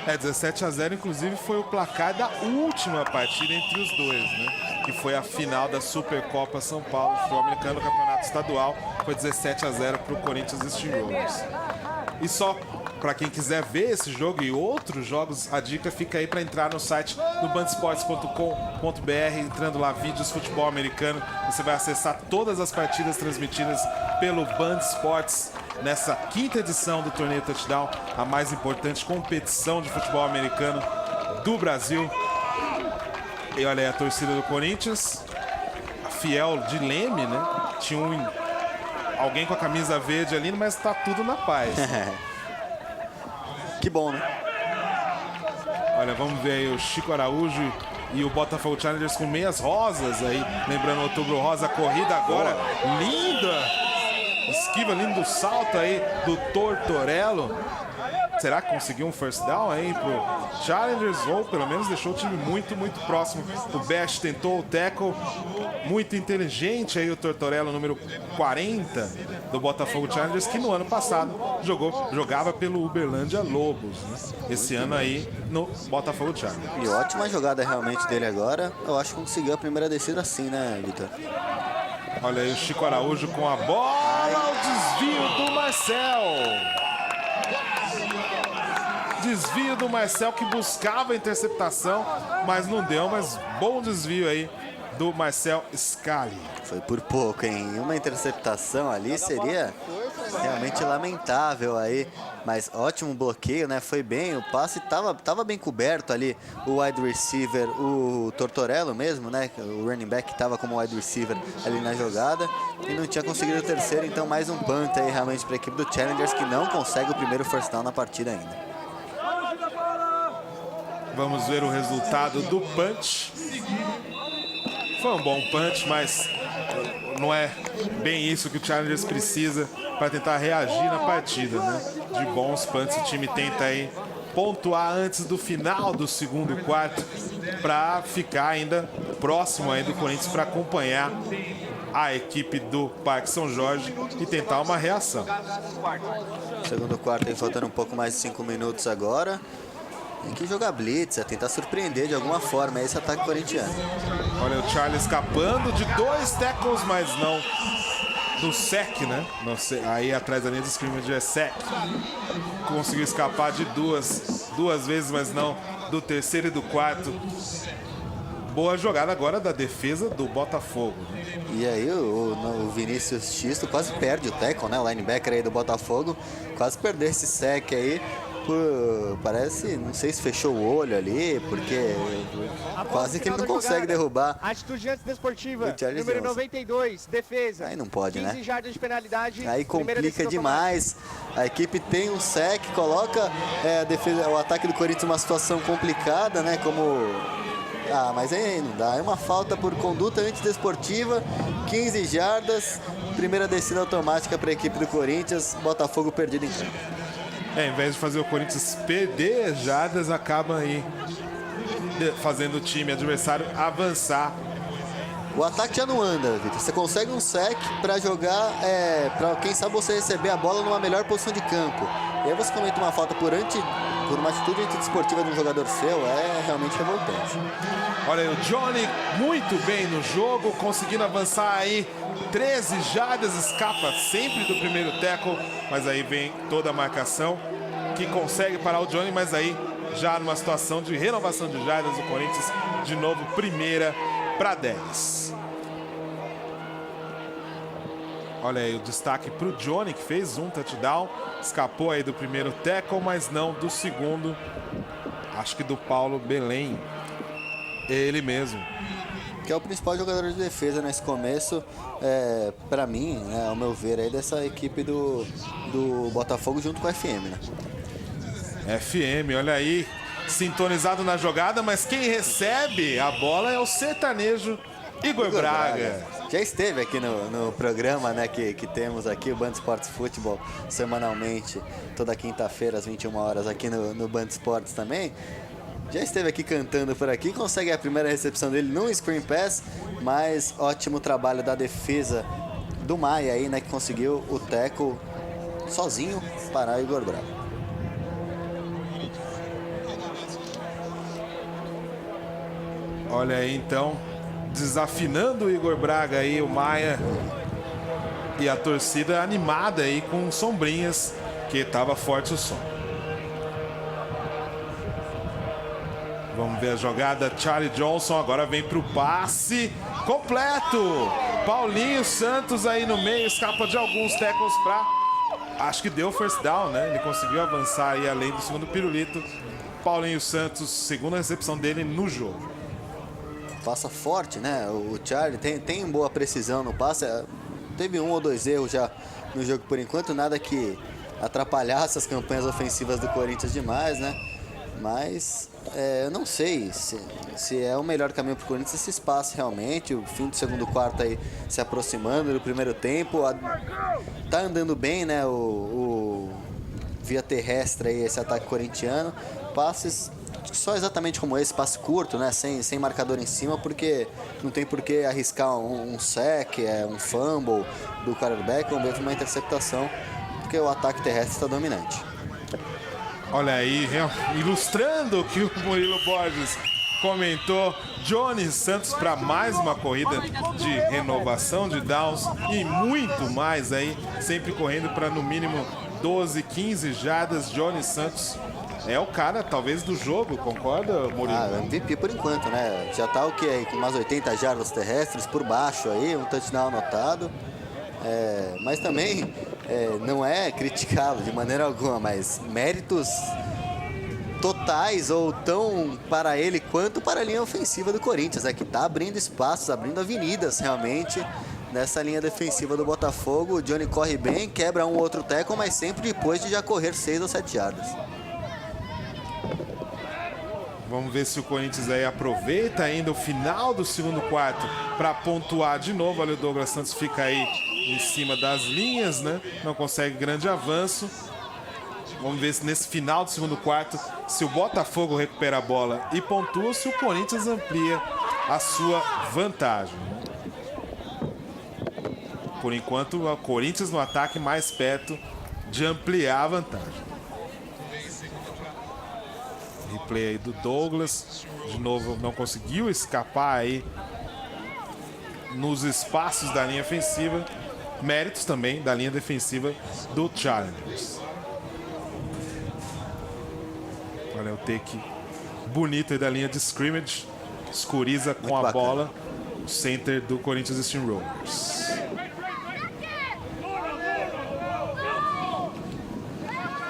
S1: 17-0, inclusive, foi o placar da última partida entre os dois, né? Que foi a final da Supercopa São Paulo, futebol americano, campeonato estadual. Foi 17-0 para o Corinthians Steamrollers. E só para quem quiser ver esse jogo e outros jogos, a dica fica aí para entrar no site do bandesportes.com.br, entrando lá, vídeos futebol americano. Você vai acessar todas as partidas transmitidas pelo Band Esportes nessa 5ª edição do Torneio Touchdown, a mais importante competição de futebol americano do Brasil. E olha aí a torcida do Corinthians, a fiel de Leme, né? Tinha alguém com a camisa verde ali, mas tá tudo na paz.
S2: Que bom, né?
S1: Olha, vamos ver aí o Chico Araújo e o Botafogo Challengers com meias rosas aí. Lembrando o Outubro Rosa, a corrida agora. Linda! Esquiva, lindo salto aí do Tortorello. Será que conseguiu um first down aí pro Challengers? Ou pelo menos deixou o time muito, muito próximo. O Bash tentou o tackle. Muito inteligente aí o Tortorello, número 40 do Botafogo Challengers, que no ano passado jogava pelo Uberlândia Lobos, né? Esse ano aí no Botafogo Challengers.
S2: E ótima jogada realmente dele agora. Eu acho que conseguiu a primeira descida assim, né, Vitor?
S1: Olha aí o Chico Araújo com a bola, o desvio do Marcel. Desvio do Marcel, que buscava a interceptação, mas não deu, mas bom desvio aí do Marcel Scali.
S2: Foi por pouco, hein? Uma interceptação ali seria realmente lamentável aí, mas ótimo bloqueio, né? Foi bem, o passe tava bem coberto ali, o wide receiver, o Tortorello mesmo, né? O running back tava como wide receiver ali na jogada e não tinha conseguido o terceiro, então mais um punt aí realmente para a equipe do Challengers, que não consegue o primeiro first down na partida ainda.
S1: Vamos ver o resultado do punch. Foi um bom punch, mas não é bem isso que o Challengers precisa para tentar reagir na partida, né? De bons punts, o time tenta aí pontuar antes do final do segundo quarto para ficar ainda próximo aí do Corinthians, para acompanhar a equipe do Parque São Jorge e tentar uma reação.
S2: Segundo quarto aí, faltando um pouco mais de 5 minutos agora. Tem que jogar blitz, é tentar surpreender de alguma forma esse ataque corintiano.
S1: Olha o Charlie escapando de 2 tackles, mas não do sec, né? Não sei, aí atrás da linha de scrimmage é sec. Conseguiu escapar de duas vezes, mas não do terceiro e do quarto. Boa jogada agora da defesa do Botafogo.
S2: E aí o Vinícius Xisto quase perde o tackle, né? O linebacker aí do Botafogo quase perdeu esse sec aí. Parece, não sei se fechou o olho ali, porque quase que ele não consegue derrubar.
S3: A Estudiantes Desportiva,
S2: Charles
S3: número
S2: Johnson.
S3: 92, defesa.
S2: Aí não pode,
S3: 15
S2: né?
S3: jardas de penalidade.
S2: Aí
S3: primeira
S2: complica
S3: decisão
S2: demais. A equipe tem um sec, coloca a defesa, o ataque do Corinthians numa situação complicada, né? Mas aí não dá. É uma falta por conduta antidesportiva, 15 jardas, primeira descida automática para a equipe do Corinthians, Botafogo perdido em campo.
S1: Em vez de fazer o Corinthians perder jardas, acaba aí fazendo o time adversário avançar.
S2: O ataque já não anda, Vitor. Você consegue um sec para jogar, para quem sabe você receber a bola numa melhor posição de campo. E aí você comete uma falta por uma atitude antidesportiva de um jogador seu, é realmente revoltante.
S1: Olha aí o Johnny muito bem no jogo, conseguindo avançar aí 13 jardas, escapa sempre do primeiro tackle, mas aí vem toda a marcação que consegue parar o Johnny, mas aí já numa situação de renovação de jardas, o Corinthians de novo primeira para 10. Olha aí o destaque para o Johnny, que fez um touchdown, escapou aí do primeiro tackle, mas não do segundo, acho que do Paulo Belém. Ele mesmo.
S2: Que é o principal jogador de defesa nesse começo, para mim, né, ao meu ver, aí dessa equipe do Botafogo junto com a FM, né?
S1: FM, olha aí, sintonizado na jogada, mas quem recebe a bola é o sertanejo Igor Braga.
S2: Já esteve aqui no programa, né, que temos aqui, o Band Esportes Futebol, semanalmente, toda quinta-feira às 21 horas aqui no Band Esportes também. Já esteve aqui cantando por aqui, consegue a primeira recepção dele num screen pass, mas ótimo trabalho da defesa do Maia aí, né, que conseguiu o tackle sozinho parar o Igor Braga.
S1: Olha aí então, desafinando o Igor Braga aí, o Maia, e a torcida animada aí com sombrinhas porque tava forte o som. Vamos ver a jogada. Charlie Johnson agora vem pro passe completo. Paulinho Santos aí no meio, escapa de alguns tackles pra... Acho que deu first down, né? Ele conseguiu avançar aí além do segundo pirulito. Paulinho Santos, segunda recepção dele no jogo.
S2: Passa forte, né? O Charlie tem boa precisão no passe. Teve 1 ou 2 erros já no jogo por enquanto. Nada que atrapalhasse as campanhas ofensivas do Corinthians demais, né? Mas eu não sei se é o melhor caminho para o Corinthians esse espaço realmente. O fim do segundo quarto aí se aproximando do primeiro tempo. Tá andando bem, né? O via terrestre aí, esse ataque corintiano. Passes só exatamente como esse, passe curto, né? Sem marcador em cima, porque não tem por que arriscar um sec, um fumble do quarterback ou mesmo uma interceptação, porque o ataque terrestre está dominante.
S1: Olha aí, ilustrando o que o Murilo Borges comentou, Johnny Santos para mais uma corrida de renovação de downs e muito mais aí, sempre correndo para no mínimo 12, 15 jardas. Johnny Santos é o cara, talvez, do jogo, concorda, Murilo?
S2: MVP por enquanto, né? Já tá o que aí, com umas 80 jardas terrestres por baixo aí, um touchdown anotado. Mas também não é criticá-lo de maneira alguma, mas méritos totais ou tão para ele quanto para a linha ofensiva do Corinthians, que tá abrindo espaços, abrindo avenidas realmente nessa linha defensiva do Botafogo. O Johnny corre bem, quebra um ou outro tackle, mas sempre depois de já correr 6 ou 7 jardas.
S1: Vamos ver se o Corinthians aí aproveita ainda o final do segundo quarto para pontuar de novo. Olha, o Douglas Santos fica aí em cima das linhas, né? Não consegue grande avanço. Vamos ver se nesse final do segundo quarto, se o Botafogo recupera a bola e pontua, se o Corinthians amplia a sua vantagem. Por enquanto, o Corinthians no ataque mais perto de ampliar a vantagem. Replay aí do Douglas. De novo, não conseguiu escapar aí nos espaços da linha ofensiva. Méritos também da linha defensiva do Challengers. Olha o take bonito aí da linha de scrimmage. Escuriza com a bola o center do Corinthians Steamrollers.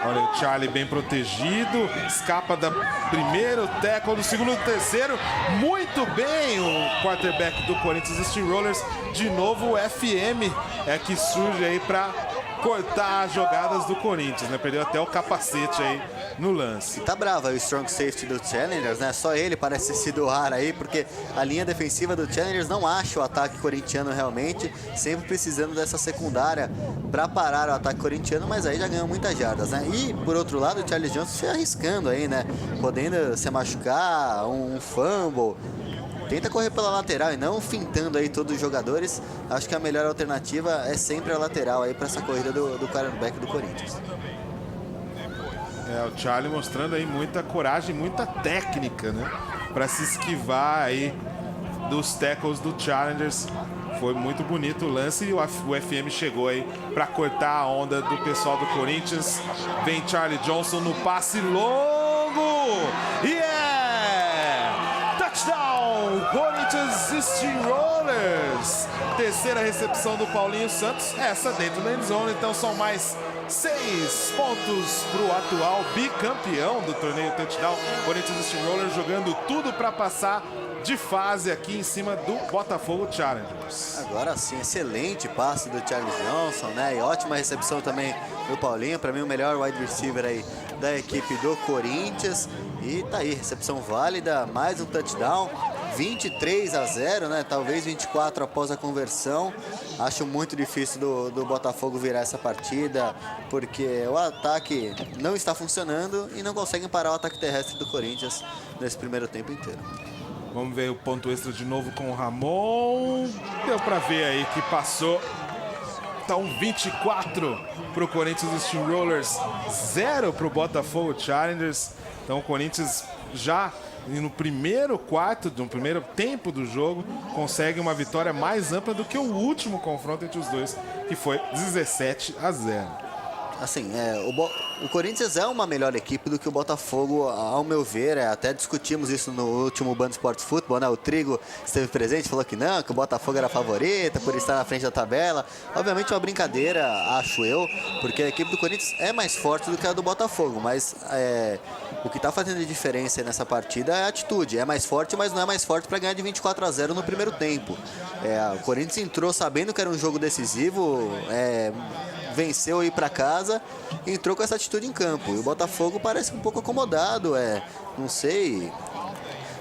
S1: Olha o Charlie bem protegido, escapa da primeiro tackle, do segundo, do terceiro, muito bem o quarterback do Corinthians Steamrollers. De novo o FM que surge aí para cortar as jogadas do Corinthians, né? Perdeu até o capacete aí no lance.
S2: Tá bravo aí o strong safety do Challengers, né? Só ele parece se doar aí, porque a linha defensiva do Challengers não acha o ataque corintiano realmente, sempre precisando dessa secundária para parar o ataque corintiano, mas aí já ganhou muitas jardas, né? E, por outro lado, o Charlie Johnson se arriscando aí, né? Podendo se machucar, um fumble. Tenta correr pela lateral e não fintando aí todos os jogadores. Acho que a melhor alternativa é sempre a lateral aí para essa corrida do quarterback do Corinthians.
S1: O Charlie mostrando aí muita coragem, muita técnica, né? Para se esquivar aí dos tackles do Challengers. Foi muito bonito o lance e o FM chegou aí para cortar a onda do pessoal do Corinthians. Vem Charlie Johnson no passe longo. Touchdown, Corinthians Steamrollers. Terceira recepção do Paulinho Santos, essa dentro da endzone, então são mais 6 pontos para o atual bicampeão do torneio Touchdown. Corinthians Steamrollers jogando tudo para passar de fase aqui em cima do Botafogo Challengers.
S2: Agora sim, excelente passe do Charles Johnson, né? E ótima recepção também do Paulinho, para mim o melhor wide receiver aí da equipe do Corinthians. E tá aí, recepção válida, mais um touchdown, 23-0, né? Talvez 24 após a conversão. Acho muito difícil do Botafogo virar essa partida, porque o ataque não está funcionando e não conseguem parar o ataque terrestre do Corinthians nesse primeiro tempo inteiro.
S1: Vamos ver o ponto extra de novo com o Ramon. Deu para ver aí que passou. Então 24 para o Corinthians Steamrollers, 0 para o Botafogo Challengers. Então o Corinthians já no primeiro quarto, no primeiro tempo do jogo, consegue uma vitória mais ampla do que o último confronto entre os dois, que foi 17-0.
S2: Assim, o Corinthians é uma melhor equipe do que o Botafogo, ao meu ver. Até discutimos isso no último Band Esportes Futebol, né? O Trigo esteve presente, falou que não, que o Botafogo era favorita por estar na frente da tabela. Obviamente é uma brincadeira, acho eu, porque a equipe do Corinthians é mais forte do que a do Botafogo, mas o que está fazendo de diferença nessa partida é a atitude. É mais forte, mas não é mais forte para ganhar de 24-0 no primeiro tempo. O Corinthians entrou sabendo que era um jogo decisivo, venceu ir para casa e entrou com essa atitude em campo. E o Botafogo parece um pouco acomodado, não sei.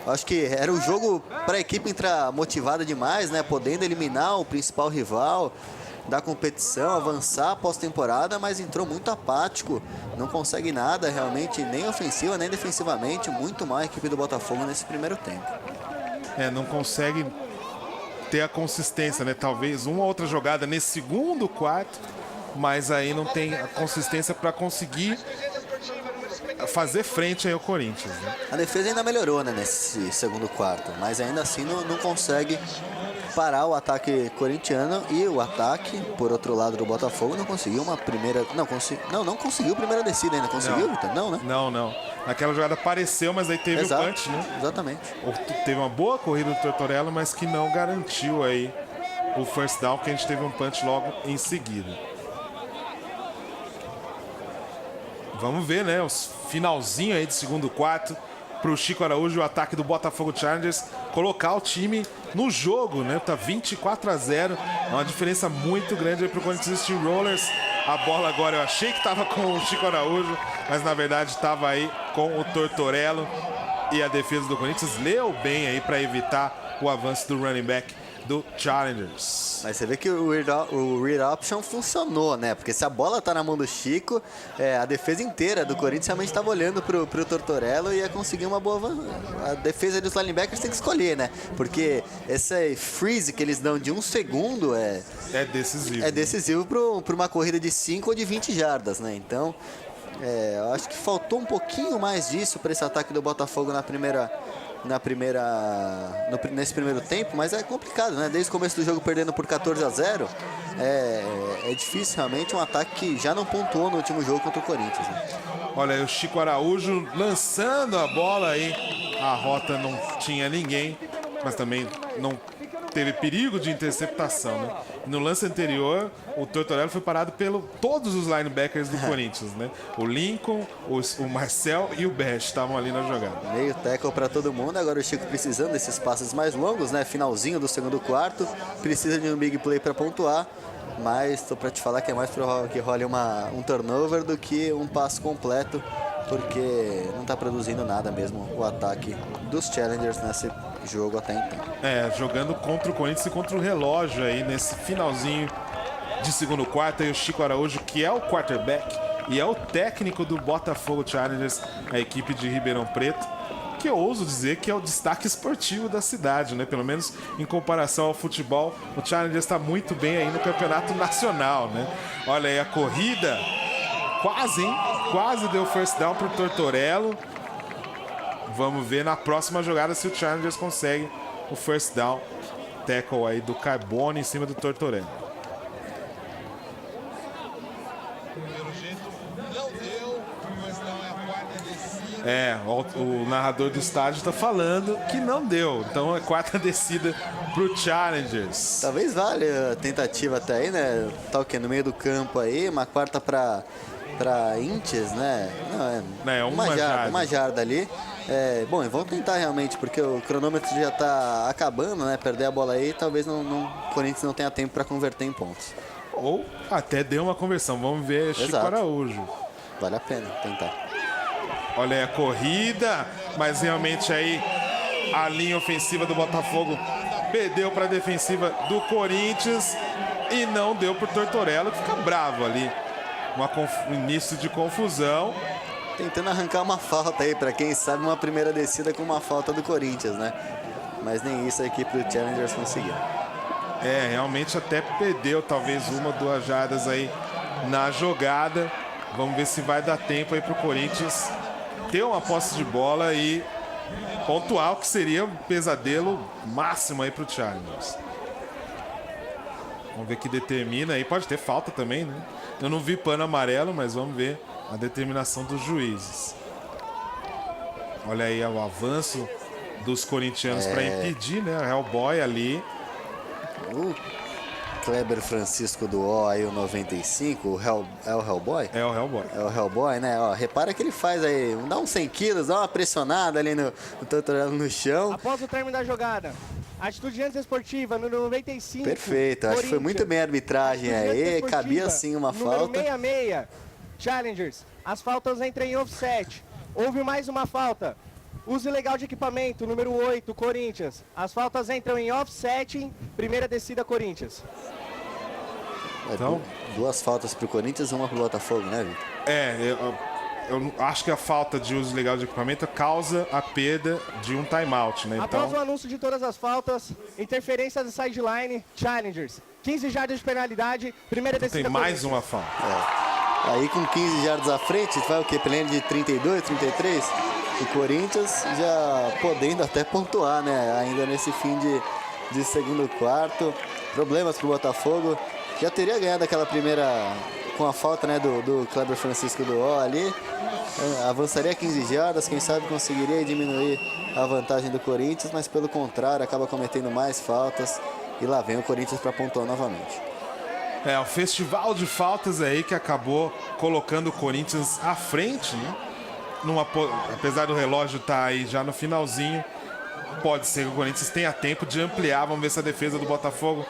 S2: Acho que era um jogo para a equipe entrar motivada demais, né? Podendo eliminar o principal rival da competição, avançar pós-temporada, mas entrou muito apático, não consegue nada realmente, nem ofensiva nem defensivamente. Muito mal a equipe do Botafogo nesse primeiro tempo.
S1: Não consegue ter a consistência, né? Talvez uma outra jogada nesse segundo quarto, mas aí não tem a consistência para conseguir fazer frente aí ao Corinthians, né?
S2: A defesa ainda melhorou, né, nesse segundo quarto, mas ainda assim não consegue parar o ataque corintiano. E o ataque, por outro lado, do Botafogo não conseguiu uma primeira... Não conseguiu primeira descida ainda. Conseguiu, Vitor? Não, né?
S1: Não. Aquela jogada apareceu, mas aí teve
S2: Exato,
S1: o punch, né?
S2: Exatamente.
S1: Teve uma boa corrida do Tortorella, mas que não garantiu aí o first down, que a gente teve um punch logo em seguida. Vamos ver, né? Os finalzinho aí de segundo quarto para o Chico Araújo, o ataque do Botafogo Challengers, colocar o time no jogo, né? Tá 24-0, é uma diferença muito grande aí para o Corinthians Steamrollers. A bola agora eu achei que estava com o Chico Araújo, mas na verdade estava aí com o Tortorello, e a defesa do Corinthians leu bem aí para evitar o avanço do running back do Challengers.
S2: Mas você vê que o read option funcionou, né? Porque se a bola tá na mão do Chico, a defesa inteira do Corinthians realmente estava olhando pro Tortorello e ia conseguir uma boa... A defesa dos linebackers tem que escolher, né? Porque esse freeze que eles dão de 1 segundo é
S1: decisivo.
S2: É decisivo para uma corrida de 5 ou de 20 jardas, né? Então, eu acho que faltou um pouquinho mais disso para esse ataque do Botafogo nesse primeiro tempo, mas é complicado, né? Desde o começo do jogo perdendo por 14-0, é difícil realmente, um ataque que já não pontuou no último jogo contra o Corinthians, né?
S1: Olha aí o Chico Araújo lançando a bola aí, a rota não tinha ninguém, mas também não teve perigo de interceptação, né? No lance anterior, o Tortorello foi parado todos os linebackers do Corinthians, né? O Lincoln, o Marcel e o Bash estavam ali na jogada.
S2: Meio tackle para todo mundo. Agora o Chico precisando desses passes mais longos, né? Finalzinho do segundo quarto, precisa de um big play para pontuar, mas estou para te falar que é mais provável que role um turnover do que um passe completo, porque não está produzindo nada mesmo o ataque dos Challengers nesse jogo até então.
S1: Jogando contra o Corinthians e contra o relógio aí nesse finalzinho de segundo quarto. Aí o Chico Araújo, que é o quarterback e é o técnico do Botafogo Challengers, a equipe de Ribeirão Preto, que eu ouso dizer que é o destaque esportivo da cidade, né? Pelo menos em comparação ao futebol, o Challengers está muito bem aí no campeonato nacional, né? Olha aí a corrida, quase deu first down pro Tortorello. Vamos ver na próxima jogada se o Challengers consegue o first down. Tackle aí do Carbone em cima do Tortorello.
S4: Pelo jeito, não deu. Mas não é a quarta descida.
S1: O narrador do estádio tá falando que não deu. Então é quarta descida pro Challengers.
S2: Talvez valha a tentativa até aí, né? Tá o quê? No meio do campo aí, uma quarta para inches, né? Não, uma jarda ali. Bom, vamos tentar realmente, porque o cronômetro já tá acabando, né? Perder a bola aí, talvez o Corinthians não tenha tempo para converter em pontos.
S1: Ou até deu uma conversão. Vamos ver Chico Araújo.
S2: Vale a pena tentar.
S1: Olha aí a corrida, mas realmente aí a linha ofensiva do Botafogo perdeu para a defensiva do Corinthians e não deu pro Tortorello, que fica bravo ali. Um início de confusão.
S2: Tentando arrancar uma falta aí, para quem sabe, uma primeira descida com uma falta do Corinthians, né? Mas nem isso a equipe do Challengers conseguiu.
S1: Realmente até perdeu talvez 1 ou 2 jardas aí na jogada. Vamos ver se vai dar tempo aí pro Corinthians ter uma posse de bola e pontuar, o que seria um pesadelo máximo aí pro Challengers. Vamos ver que determina aí. Pode ter falta também, né? Eu não vi pano amarelo, mas vamos ver a determinação dos juízes. Olha aí o avanço dos corintianos para impedir, né? O Hellboy ali.
S2: O Kleber Francisco do O aí, o 95, é o Hellboy?
S1: É o Hellboy.
S2: É o Hellboy, né? Ó, repara que ele faz aí, dá uns 100 quilos, dá uma pressionada ali no chão.
S3: Após o término da jogada, atitude antiesportiva no 95.
S2: Perfeito, acho que foi muito bem a arbitragem aí, cabia sim uma falta.
S3: Número 66, Challengers, as faltas entram em offset. Houve mais uma falta. Uso ilegal de equipamento, número 8, Corinthians. As faltas entram em offset, primeira descida, Corinthians.
S1: Então,
S2: duas faltas pro Corinthians e uma pro Botafogo, né, Vitor?
S1: Eu acho que a falta de uso ilegal de equipamento causa a perda de um timeout, né?
S3: Após
S1: Então,
S3: o anúncio de todas as faltas, interferência do sideline, Challengers. 15 jardas de penalidade, primeira descida,
S1: tem mais
S3: Corinthians.
S1: uma falta.
S2: Aí com 15 jardas à frente, vai o quê? Pela linha de 32, 33? O Corinthians já podendo até pontuar, né? Ainda nesse fim de segundo quarto. Problemas pro Botafogo. Já teria ganhado aquela primeira com a falta, né, do Kleber Francisco do O ali. Avançaria 15 jardas, quem sabe conseguiria diminuir a vantagem do Corinthians, mas pelo contrário, acaba cometendo mais faltas. E lá vem o Corinthians para pontuar novamente.
S1: O festival de faltas aí que acabou colocando o Corinthians à frente, né? Apesar do relógio estar aí já no finalzinho, pode ser que o Corinthians tenha tempo de ampliar. Vamos ver se a defesa do Botafogo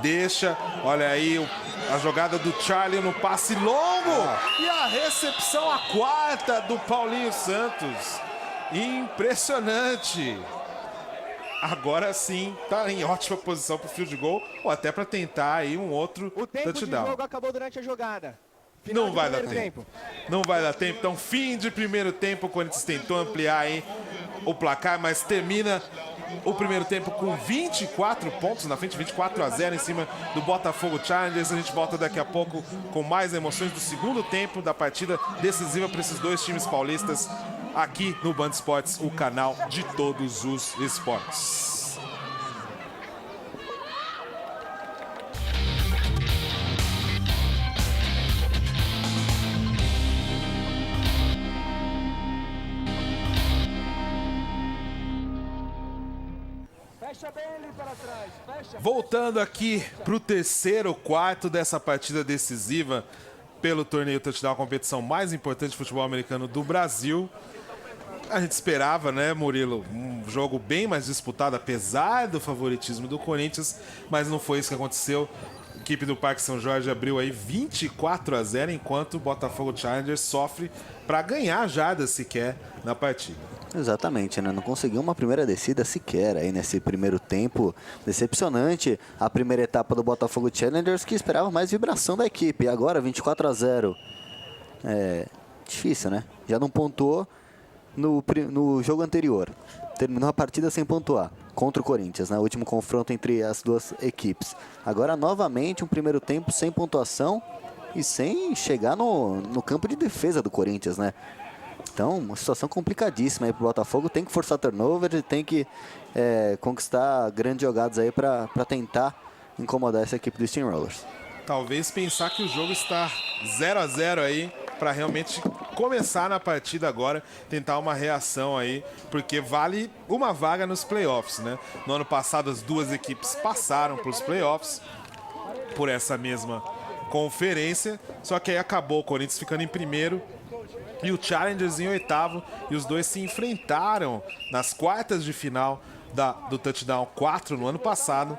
S1: deixa. Olha aí a jogada do Charlie no passe longo. E a recepção, a quarta do Paulinho Santos. Impressionante. Agora sim, tá em ótima posição para o field goal ou até para tentar aí um outro
S3: O tempo
S1: touchdown.
S3: de jogo acabou durante a jogada. Final
S1: Não
S3: do
S1: vai dar
S3: primeiro
S1: tempo. Não vai dar tempo. Então, fim de primeiro tempo. O Corinthians tentou ampliar aí o placar, mas termina o primeiro tempo com 24 pontos na frente, 24-0 em cima do Botafogo Challengers. A gente volta daqui a pouco com mais emoções do segundo tempo da partida decisiva para esses dois times paulistas aqui no Band Esportes, o canal de todos os esportes. Voltando aqui para o terceiro quarto dessa partida decisiva pelo torneio Touchdown, a competição mais importante de futebol americano do Brasil. A gente esperava, né, Murilo, um jogo bem mais disputado, apesar do favoritismo do Corinthians, mas não foi isso que aconteceu. A equipe do Parque São Jorge abriu aí 24-0, enquanto o Botafogo Challengers sofre para ganhar jardas sequer na partida.
S2: Exatamente, né? Não conseguiu uma primeira descida sequer aí nesse primeiro tempo. Decepcionante a primeira etapa do Botafogo Challengers, que esperava mais vibração da equipe. E agora 24-0. É difícil, né? Já não pontuou no jogo anterior. Terminou a partida sem pontuar contra o Corinthians, né? O último confronto entre as duas equipes. Agora novamente um primeiro tempo sem pontuação e sem chegar no campo de defesa do Corinthians, né? Então, uma situação complicadíssima aí pro Botafogo. Tem que forçar turnover, tem que conquistar grandes jogadas aí para tentar incomodar essa equipe dos Steamrollers.
S1: Talvez pensar que o jogo está 0-0 aí para realmente começar na partida agora, tentar uma reação aí, porque vale uma vaga nos playoffs, né? No ano passado as duas equipes passaram para os playoffs por essa mesma conferência, só que aí acabou o Corinthians ficando em primeiro e o Challengers em oitavo, e os dois se enfrentaram nas quartas de final do Touchdown 4 no ano passado.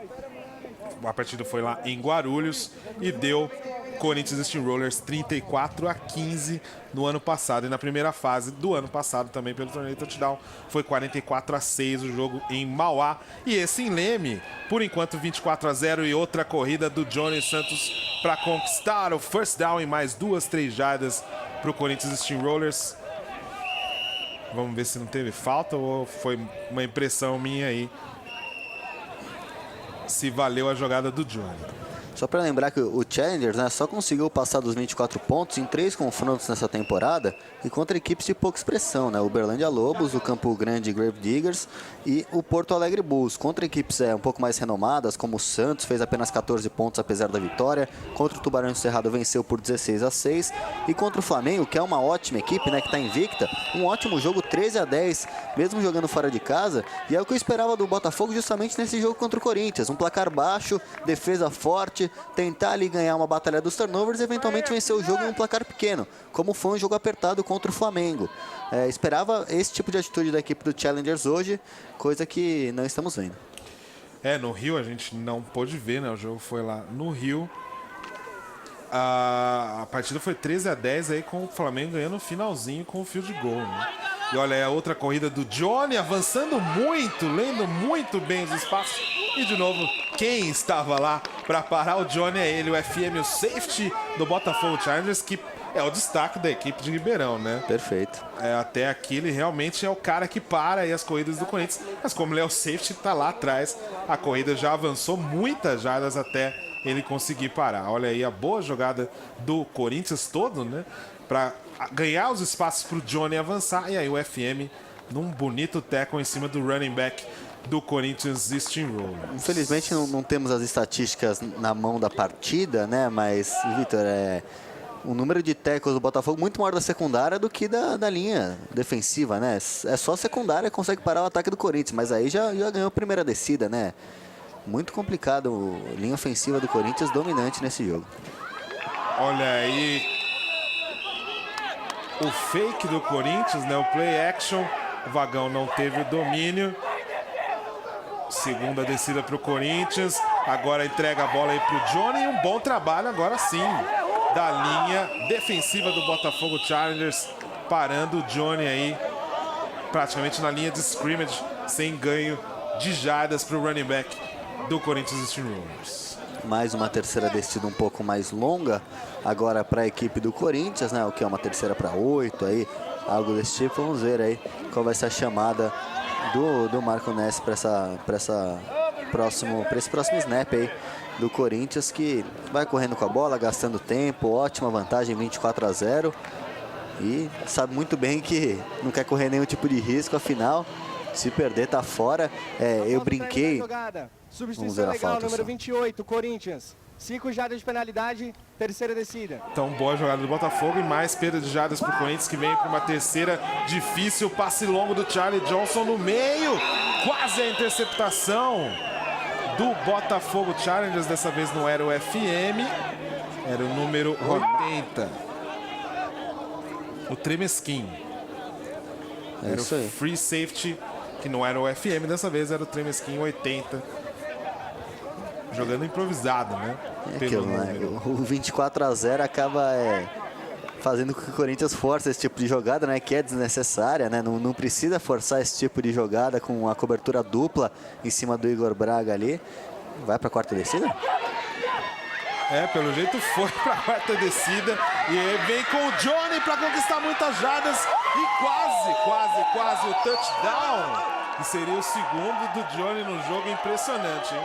S1: A partida foi lá em Guarulhos e deu Corinthians Steamrollers 34-15 no ano passado. E na primeira fase do ano passado também pelo torneio Touchdown foi 44-6 o jogo em Mauá. E esse em Leme, por enquanto 24-0 e outra corrida do Johnny Santos para conquistar o first down em mais 2-3 jardas para o Corinthians Steamrollers. Vamos ver se não teve falta ou foi uma impressão minha aí. Se valeu a jogada do Johnny.
S2: Só para lembrar que o Challengers, né, só conseguiu passar dos 24 pontos em 3 confrontos nessa temporada e contra equipes de pouca expressão, né? O Uberlândia Lobos, o Campo Grande Grave Diggers e o Porto Alegre Bulls. Contra equipes um pouco mais renomadas, como o Santos, fez apenas 14 pontos apesar da vitória. Contra o Tubarão do Cerrado venceu por 16-6. E contra o Flamengo, que é uma ótima equipe, né, que está invicta, um ótimo jogo, 13-10, mesmo jogando fora de casa. E é o que eu esperava do Botafogo justamente nesse jogo contra o Corinthians. Um placar baixo, defesa forte, tentar ali ganhar uma batalha dos turnovers e eventualmente vencer o jogo em um placar pequeno, como foi um jogo apertado contra o Flamengo. Esperava esse tipo de atitude da equipe do Challengers hoje, coisa que não estamos vendo.
S1: No Rio a gente não pôde ver, né? O jogo foi lá no Rio. A partida foi 13-10 aí, com o Flamengo ganhando no finalzinho com o field goal, né? E olha aí a outra corrida do Johnny, avançando muito, lendo muito bem os espaços. E de novo, quem estava lá para parar o Johnny é ele, o FM, o safety do Botafogo Challengers, que é o destaque da equipe de Ribeirão, né?
S2: Perfeito.
S1: Até aqui ele realmente é o cara que para aí as corridas do Corinthians. Mas como ele é o safety, tá lá atrás, a corrida já avançou muitas jardas até ele conseguir parar. Olha aí a boa jogada do Corinthians todo, né? Para ganhar os espaços para o Johnny avançar. E aí o FM num bonito tackle em cima do running back do Corinthians Steamroller.
S2: Infelizmente não temos as estatísticas na mão da partida, né? Mas, Vitor, o número de tackles do Botafogo muito maior da secundária do que da linha defensiva, né? É só a secundária que consegue parar o ataque do Corinthians, mas aí já ganhou a primeira descida, né? Muito complicado, a linha ofensiva do Corinthians dominante nesse jogo.
S1: Olha aí o fake do Corinthians, né? O play action, o Vagão não teve o domínio. Segunda descida para o Corinthians, agora entrega a bola aí para o Johnny e um bom trabalho agora sim da linha defensiva do Botafogo Challengers, parando o Johnny aí praticamente na linha de scrimmage, sem ganho de jardas para o running back do Corinthians Steamrollers.
S2: Mais uma terceira descida um pouco mais longa agora para a equipe do Corinthians, né? O que é uma terceira para 8 aí, algo desse tipo. Vamos ver aí qual vai ser a chamada do Marco Ness para esse próximo snap aí do Corinthians, que vai correndo com a bola, gastando tempo, ótima vantagem, 24-0, e sabe muito bem que não quer correr nenhum tipo de risco, afinal, se perder tá fora. Eu brinquei.
S3: Substituição legal, número 28, Corinthians. 5 jardas de penalidade, terceira descida.
S1: Então, boa jogada do Botafogo e mais perda de jardas para o Corinthians, que vem para uma terceira difícil. Passe longo do Charlie Johnson no meio. Quase a interceptação do Botafogo Challengers. Dessa vez não era o FM, era o número 80. O Tremesquim. Era o free safety, que não era o FM, dessa vez era o Tremesquim 80. Jogando improvisado, né?
S2: O 24-0 acaba fazendo com que o Corinthians force esse tipo de jogada, né? Que é desnecessária, né? Não precisa forçar esse tipo de jogada com a cobertura dupla em cima do Igor Braga ali. Vai para a quarta descida?
S1: Pelo jeito foi para a quarta descida. E vem com o Johnny para conquistar muitas jardas. E quase o touchdown. E seria o segundo do Johnny no jogo. Impressionante, hein?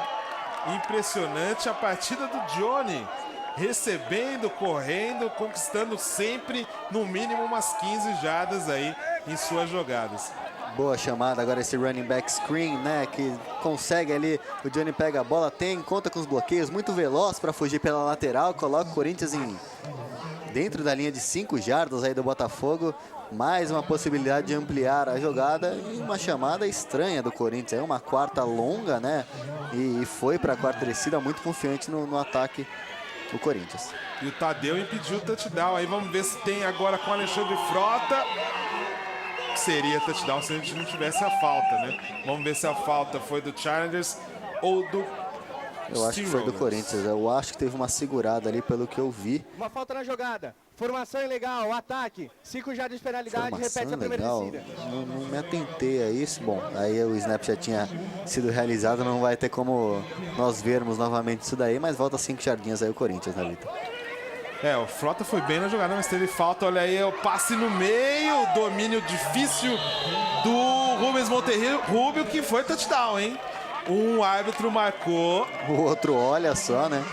S1: Impressionante a partida do Johnny, recebendo, correndo, conquistando sempre no mínimo umas 15 jardas aí em suas jogadas.
S2: Boa chamada agora esse running back screen, né, que consegue ali, o Johnny pega a bola, conta com os bloqueios, muito veloz para fugir pela lateral, coloca o Corinthians dentro da linha de 5 jardas aí do Botafogo. Mais uma possibilidade de ampliar a jogada e uma chamada estranha do Corinthians. Uma quarta longa, né? E foi para a quarta descida, muito confiante no ataque do Corinthians.
S1: E o Tadeu impediu o touchdown. Aí vamos ver se tem agora com o Alexandre Frota. Seria touchdown se a gente não tivesse a falta, né? Vamos ver se a falta foi do Challengers ou do
S2: Eu acho que foi do Corinthians. Eu acho que teve uma segurada ali, pelo que eu vi.
S3: Uma falta na jogada. Formação ilegal, ataque. 5 jardas de penalidade, repete a primeira descida.
S2: Não me atentei a isso. Bom, aí o snap já tinha sido realizado, não vai ter como nós vermos novamente isso daí, mas volta 5 jardinhas aí o Corinthians, né, Vitor?
S1: O Frota foi bem na jogada, mas teve falta. Olha aí, o passe no meio, domínio difícil do Rubens Monterrey Rubio, que foi touchdown, hein? Um árbitro marcou.
S2: O outro olha só, né?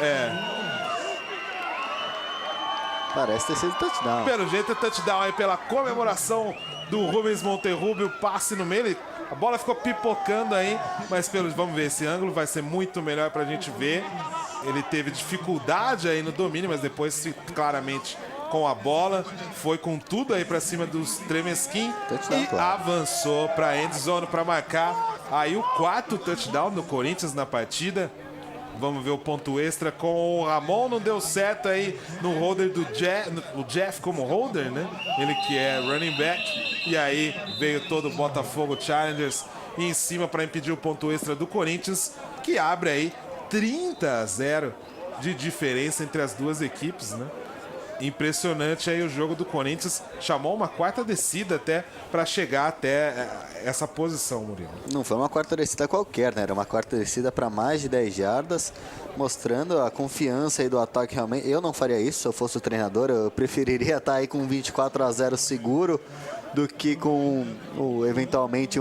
S2: Parece ter sido touchdown.
S1: Pelo jeito é touchdown aí pela comemoração do Rubens Monterrubio. Passe no meio. A bola ficou pipocando aí, mas vamos ver, esse ângulo vai ser muito melhor pra gente ver. Ele teve dificuldade aí no domínio, mas depois claramente com a bola, foi com tudo aí pra cima dos Tremesquim e avançou pra endzone pra marcar aí o 4º touchdown do Corinthians na partida. Vamos ver o ponto extra com o Ramon, não deu certo aí no holder do Jeff como holder, né? Ele que é running back. E aí veio todo o Botafogo Challengers em cima para impedir o ponto extra do Corinthians, que abre aí 30-0 de diferença entre as duas equipes, né? Impressionante aí o jogo do Corinthians, chamou uma 4ª descida até para chegar até essa posição, Murilo.
S2: Não foi uma 4ª descida qualquer, né? Era uma 4ª descida para mais de 10 jardas, mostrando a confiança aí do ataque realmente. Eu não faria isso se eu fosse o treinador, eu preferiria estar aí com 24-0 seguro do que com eventualmente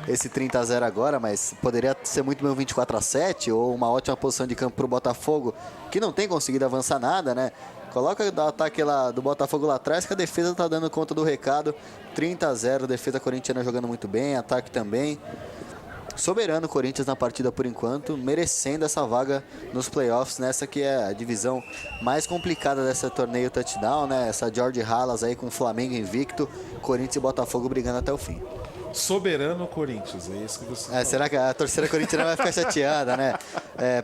S2: esse 30-0 agora, mas poderia ser muito bem um 24-7 ou uma ótima posição de campo para o Botafogo, que não tem conseguido avançar nada, né? Coloca o ataque lá do Botafogo lá atrás, que a defesa tá dando conta do recado. 30-0, defesa corintiana jogando muito bem, ataque também. Soberano o Corinthians na partida por enquanto, merecendo essa vaga nos playoffs, nessa que é a divisão mais complicada dessa torneio touchdown, né? Essa George Halas aí com o Flamengo invicto, Corinthians e Botafogo brigando até o fim.
S1: Soberano Corinthians, é isso que você falou.
S2: Será que a torcida corintiana vai ficar chateada, né?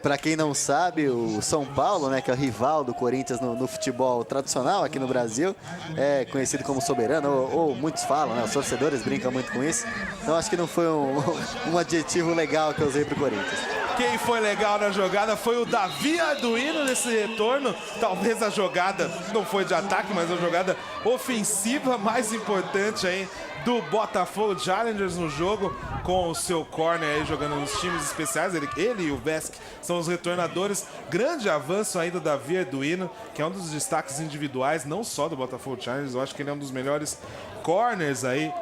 S2: Para quem não sabe, o São Paulo, né, que é o rival do Corinthians no futebol tradicional aqui no Brasil, é conhecido como soberano, ou muitos falam, né? Os torcedores brincam muito com isso. Então acho que não foi um adjetivo legal que eu usei pro Corinthians.
S1: Quem foi legal na jogada foi o Davi Arduino nesse retorno. Talvez a jogada não foi de ataque, mas a jogada ofensiva mais importante aí do Botafogo Challengers no jogo, com o seu corner aí jogando nos times especiais. Ele e o Vesk são os retornadores. Grande avanço aí do Davi Arduino, que é um dos destaques individuais, não só do Botafogo Challengers. Eu acho que ele é um dos melhores corners aí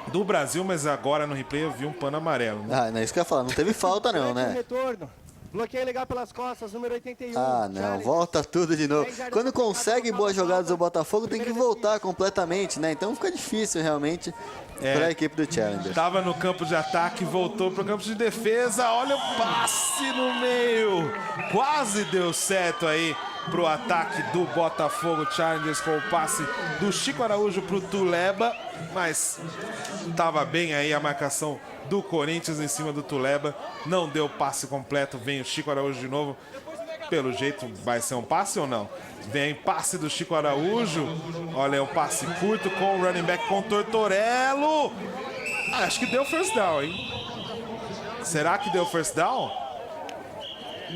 S1: do Brasil, mas agora no replay eu vi um pano amarelo, né?
S2: Não é isso que eu ia falar, não teve falta não, né?
S3: Retorno. Bloqueio legal pelas costas, número 81.
S2: Não, volta tudo de novo. Quando consegue boas jogadas do Botafogo, tem que voltar completamente, né? Então fica difícil realmente para a equipe do Challenger.
S1: Tava no campo de ataque, voltou para o campo de defesa. Olha o passe no meio. Quase deu certo aí pro ataque do Botafogo Challengers com o passe do Chico Araújo pro Tuleba, mas tava bem aí a marcação do Corinthians em cima do Tuleba, não deu passe completo, vem o Chico Araújo de novo, pelo jeito vai ser um passe ou não? Vem passe do Chico Araújo, olha, um passe curto com o running back com o Tortorello, acho que deu first down, hein? Será que deu first down?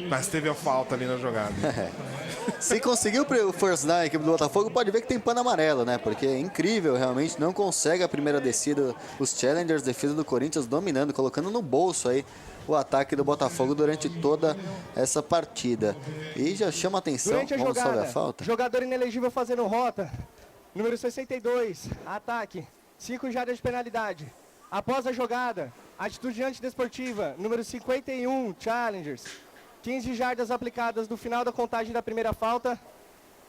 S1: Mas teve a falta ali na jogada.
S2: Se conseguiu o first down a equipe do Botafogo, pode ver que tem pano amarelo, né? Porque é incrível, realmente não consegue a primeira descida. Os Challengers, defesa do Corinthians dominando, colocando no bolso aí o ataque do Botafogo durante toda essa partida. E já chama atenção,
S3: durante a
S2: vamos
S3: jogada,
S2: a falta.
S3: Jogador inelegível fazendo rota, número 62, ataque, 5 jardas de penalidade. Após a jogada, atitude antidesportiva, número 51, Challengers. 15 jardas aplicadas no final da contagem da primeira falta.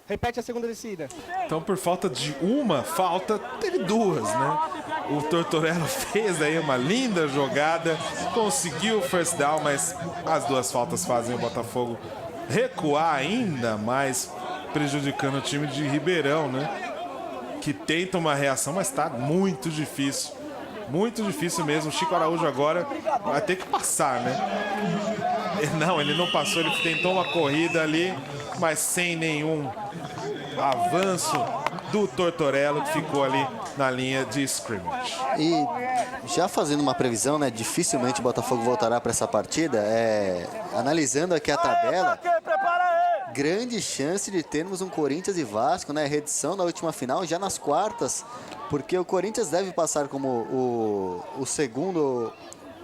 S3: Repete a segunda descida.
S1: Então, por falta de uma falta, teve duas, né? O Tortorello fez aí uma linda jogada, conseguiu o first down, mas as duas faltas fazem o Botafogo recuar ainda mais, prejudicando o time de Ribeirão, né? Que tenta uma reação, mas tá muito difícil. Muito difícil mesmo. O Chico Araújo agora vai ter que passar, né? Não, ele não passou, ele tentou uma corrida ali, mas sem nenhum avanço do Tortorello, que ficou ali na linha de scrimmage.
S2: E já fazendo uma previsão, né? Dificilmente o Botafogo voltará para essa partida. Analisando aqui a tabela, grande chance de termos um Corinthians e Vasco, né? Reedição da última final já nas quartas, porque o Corinthians deve passar como o segundo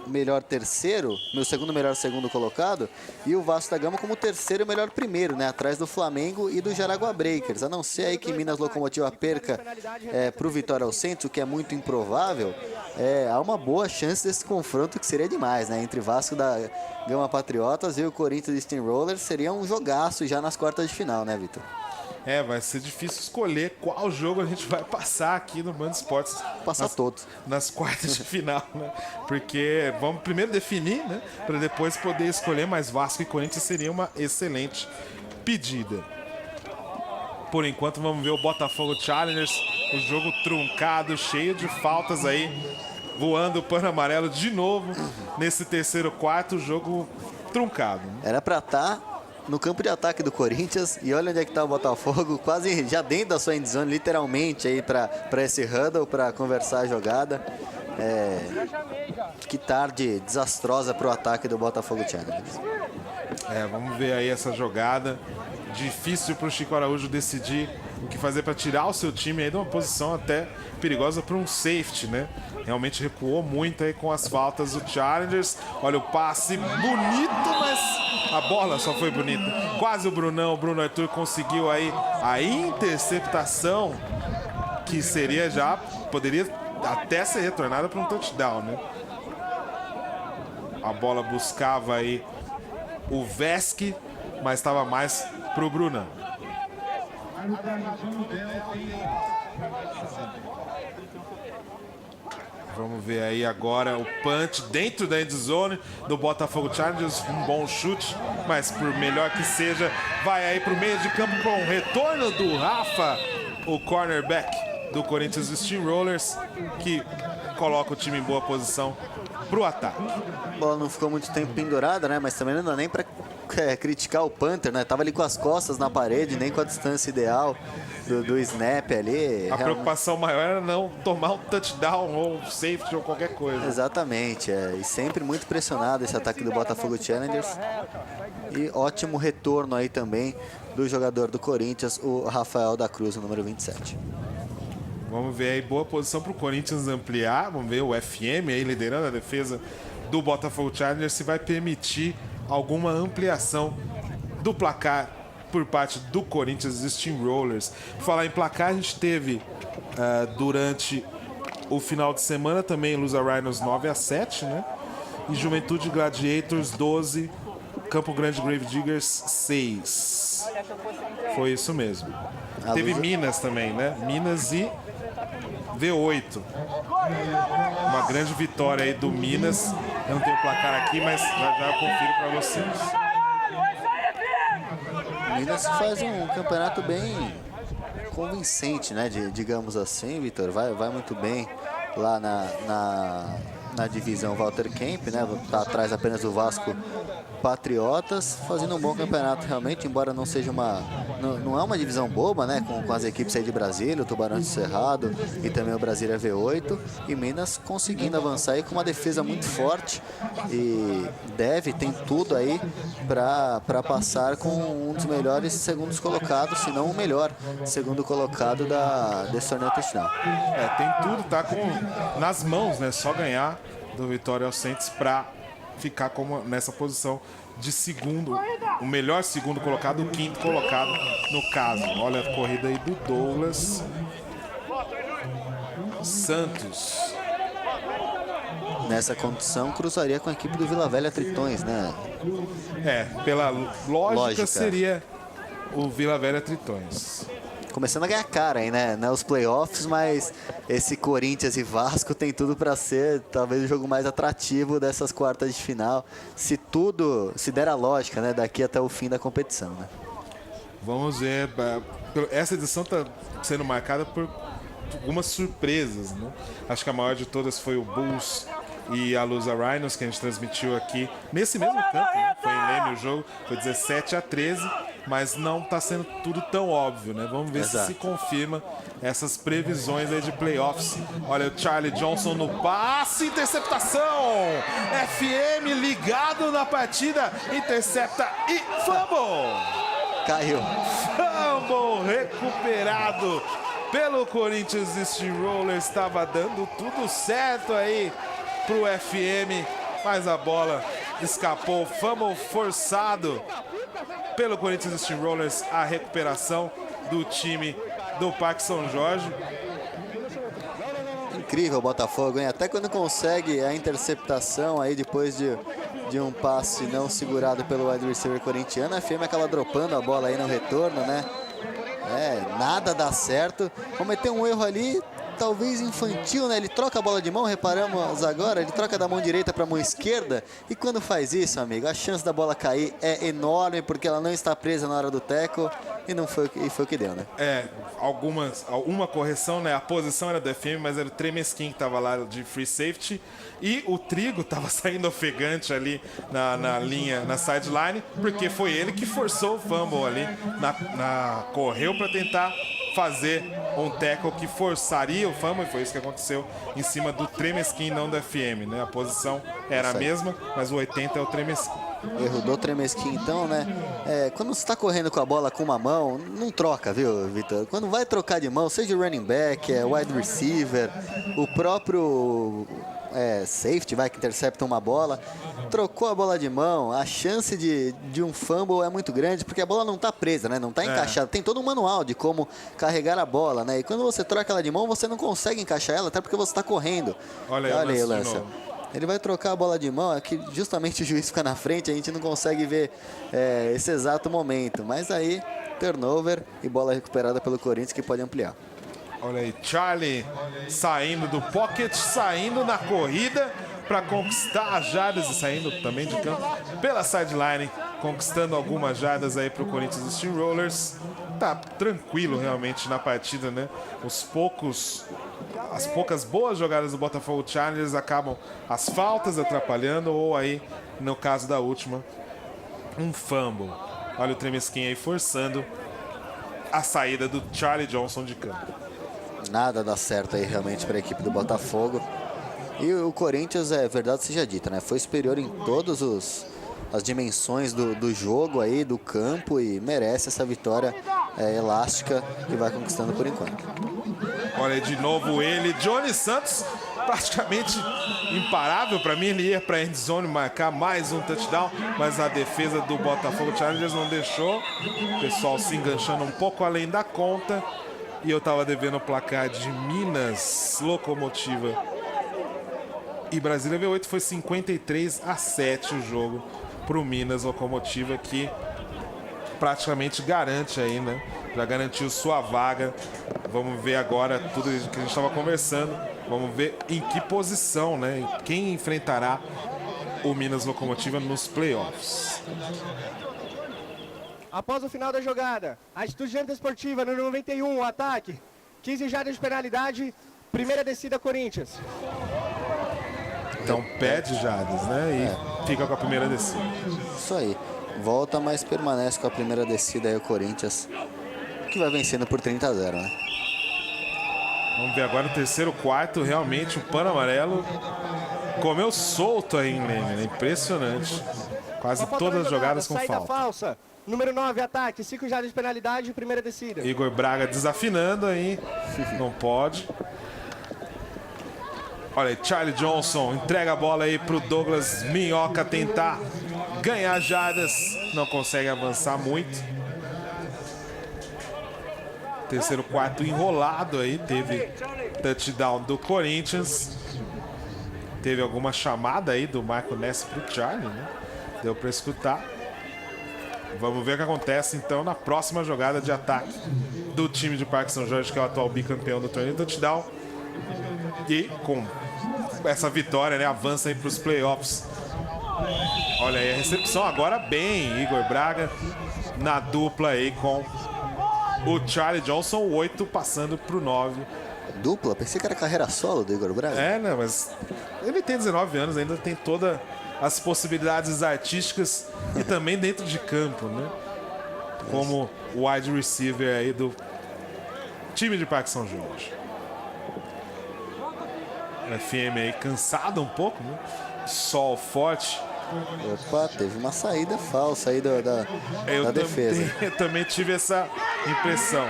S2: melhor terceiro, meu segundo melhor segundo colocado, e o Vasco da Gama como terceiro melhor primeiro, né? Atrás do Flamengo e do Jaraguá Breakers. A não ser aí que Minas Locomotiva perca para o Vitória ao Centro, o que é muito improvável, há uma boa chance desse confronto, que seria demais, né? Entre Vasco da Gama Patriotas e o Corinthians Steamrollers, seria um jogaço já nas quartas de final, né, Vitor?
S1: Vai ser difícil escolher qual jogo a gente vai passar aqui no Band Esportes.
S2: Passar todos.
S1: Nas quartas de final, né? Porque vamos primeiro definir, né? Para depois poder escolher, mas Vasco e Corinthians seria uma excelente pedida. Por enquanto, vamos ver o Botafogo Challengers, o jogo truncado, cheio de faltas aí, voando o pano amarelo de novo nesse terceiro quarto, jogo truncado. Né?
S2: Era para estar no campo de ataque do Corinthians, e olha onde é que tá o Botafogo, quase já dentro da sua endzone, literalmente aí para esse huddle, para conversar a jogada. Que tarde desastrosa para o ataque do Botafogo Challengers.
S1: Vamos ver aí essa jogada. Difícil para o Chico Araújo decidir o que fazer para tirar o seu time aí de uma posição até perigosa para um safety, né? Realmente recuou muito aí com as faltas do Challengers. Olha o passe bonito, mas a bola só foi bonita. Quase o Bruno Arthur conseguiu aí a interceptação, que seria já, poderia até ser retornada para um touchdown, né? A bola buscava aí o Vesque, mas estava mais pro Brunão. Vamos ver aí agora o punch dentro da endzone do Botafogo Challengers. Um bom chute, mas por melhor que seja, vai aí pro meio de campo com o retorno do Rafa, o cornerback do Corinthians Steamrollers, que coloca o time em boa posição pro ataque.
S2: A bola não ficou muito tempo pendurada, né? Mas também não dá nem para criticar o Panther, né? Tava ali com as costas na parede, nem com a distância ideal do snap ali.
S1: A preocupação maior era não tomar um touchdown ou safety ou qualquer coisa.
S2: Exatamente, e sempre muito pressionado esse ataque do Botafogo Challengers. E ótimo retorno aí também do jogador do Corinthians, o Rafael da Cruz, o número 27.
S1: Vamos ver aí, boa posição para o Corinthians ampliar. Vamos ver o FM aí liderando a defesa do Botafogo Challengers, se vai permitir alguma ampliação do placar por parte do Corinthians Steamrollers. Por falar em placar, a gente teve durante o final de semana também Lusa Rhinos 9-7, né? E Juventude Gladiators 12, Campo Grande Gravediggers 6. Foi isso mesmo. Teve Minas também, né? Minas e V8. Uma grande vitória aí do Minas. Eu não tenho o placar aqui, mas já eu confiro para vocês.
S2: Minas faz um campeonato bem convincente, né? Digamos assim, Vitor. Vai muito bem lá na divisão Walter Kemp, né? Tá atrás apenas do Vasco Patriotas, fazendo um bom campeonato realmente, embora não seja não é uma divisão boba, né? Com as equipes aí de Brasília, o Tubarão de Cerrado e também o Brasília V8, e Minas conseguindo avançar aí com uma defesa muito forte, e tem tudo aí para passar com um dos melhores segundos colocados, se não o melhor segundo colocado desse torneio nacional.
S1: Tem tudo, tá nas mãos, né? Só ganhar do Vitória Alcentes para ficar nessa posição de segundo, o melhor segundo colocado, o quinto colocado no caso. Olha a corrida aí do Douglas Santos.
S2: Nessa condição, cruzaria com a equipe do Vila Velha Tritões, né?
S1: Pela lógica seria o Vila Velha Tritões.
S2: Começando a ganhar cara aí, né? Os playoffs, mas esse Corinthians e Vasco tem tudo para ser talvez o jogo mais atrativo dessas quartas de final, se der a lógica, né? Daqui até o fim da competição, né?
S1: Vamos ver. Essa edição está sendo marcada por algumas surpresas, né? Acho que a maior de todas foi o Bulls e a Lusa Rhinos, que a gente transmitiu aqui nesse mesmo campo, né? Foi em Leme o jogo, foi 17-13, mas não está sendo tudo tão óbvio, né? Vamos ver se confirma essas previsões aí de playoffs. Olha o Charlie Johnson no passe, interceptação! FM ligado na partida, intercepta e fumble!
S2: Caiu.
S1: Fumble recuperado pelo Corinthians Steamrollers, estava dando tudo certo aí pro FM mas a bola escapou. Fumble forçado pelo Corinthians Steamrollers. A recuperação do time do Parque São Jorge.
S2: Incrível o Botafogo, hein? Até quando consegue a interceptação aí depois de um passe não segurado pelo wide receiver corintiano, a FM acaba dropando a bola aí no retorno, né? Nada dá certo. Cometeu um erro ali, talvez infantil, né? Ele troca a bola de mão, reparamos agora, ele troca da mão direita para a mão esquerda. E quando faz isso, amigo, a chance da bola cair é enorme, porque ela não está presa na hora do tackle. E foi o que deu, né?
S1: Uma correção, né? A posição era do FM, mas era o Tremesquim que estava lá de free safety. E o Trigo estava saindo ofegante ali na linha, na sideline, porque foi ele que forçou o fumble ali. Correu para tentar fazer um tackle que forçaria o fumble, e foi isso que aconteceu em cima do Tremesquim, não do FM, né? A posição era a mesma, mas o 80 é o Tremesquim.
S2: Erro do Tremesquim, então, né? Quando você está correndo com a bola com uma mão, não troca, viu, Vitor? Quando vai trocar de mão, seja o running back, wide receiver, o próprio safety, que intercepta uma bola, trocou a bola de mão, a chance de um fumble é muito grande, porque a bola não está presa, né? Não está encaixada. Tem todo um manual de como carregar a bola, né? E quando você troca ela de mão, você não consegue encaixar ela, até porque você está correndo.
S1: Olha aí o lance.
S2: Ele vai trocar a bola de mão, aqui justamente o juiz fica na frente, a gente não consegue ver esse exato momento. Mas aí, turnover e bola recuperada pelo Corinthians, que pode ampliar.
S1: Olha aí, Charlie saindo do pocket, saindo na corrida para conquistar as jardas e saindo também de campo pela sideline, conquistando algumas jardas aí para o Corinthians Steamrollers. Tá tranquilo realmente na partida, né? As poucas boas jogadas do Botafogo Challengers acabam as faltas atrapalhando, ou aí, no caso da última, um fumble. Olha o Tremesquim aí forçando a saída do Charlie Johnson de campo.
S2: Nada dá certo aí realmente para a equipe do Botafogo. E o Corinthians, verdade seja dita, né? Foi superior em todas as dimensões do jogo aí, do campo, e merece essa vitória elástica que vai conquistando por enquanto.
S1: Olha de novo ele, Johnny Santos, praticamente imparável. Para mim, ele ia para a endzone marcar mais um touchdown, mas a defesa do Botafogo Challengers não deixou. O pessoal se enganchando um pouco além da conta. E eu tava devendo o placar de Minas Locomotiva e Brasília V8. Foi 53-7 o jogo pro Minas Locomotiva, que praticamente garante aí, né? Já garantiu sua vaga. Vamos ver agora tudo que a gente estava conversando. Vamos ver em que posição, né? Quem enfrentará o Minas Locomotiva nos playoffs.
S3: Após o final da jogada, a Estudiantes Esportiva no 91, o ataque, 15 jardas de penalidade, primeira descida Corinthians.
S1: Então pede jardas, né? E fica com a primeira descida.
S2: Isso aí. Volta, mas permanece com a primeira descida aí o Corinthians, que vai vencendo por 30-0, né?
S1: Vamos ver agora o terceiro quarto. Realmente o pano amarelo comeu solto aí em Leme, né? Impressionante. Quase todas as jogadas com
S3: saída
S1: falta.
S3: Falsa. Número 9, ataque, 5 jardas de penalidade, primeira descida.
S1: Igor Braga desafinando aí. Não pode. Olha aí, Charlie Johnson entrega a bola aí pro Douglas Minhoca tentar ganhar jardas. Não consegue avançar muito. Terceiro quarto enrolado aí. Teve touchdown do Corinthians. Teve alguma chamada aí do Marco Ness pro Charlie, né? Deu para escutar. Vamos ver o que acontece então na próxima jogada de ataque do time de Parque São Jorge, que é o atual bicampeão do torneio touchdown. E com essa vitória, né, avança aí para os playoffs. Olha aí a recepção agora bem, Igor Braga na dupla aí com o Charlie Johnson, 8 passando para o 9.
S2: Dupla? Pensei que era carreira solo do Igor Braga.
S1: Né, mas ele tem 19 anos, ainda tem toda as possibilidades artísticas e também dentro de campo, né? Como o wide receiver aí do time de Parque São Jorge. FM aí cansado um pouco, né? Sol forte.
S2: Opa, teve uma saída falsa aí da defesa.
S1: Eu também tive essa impressão.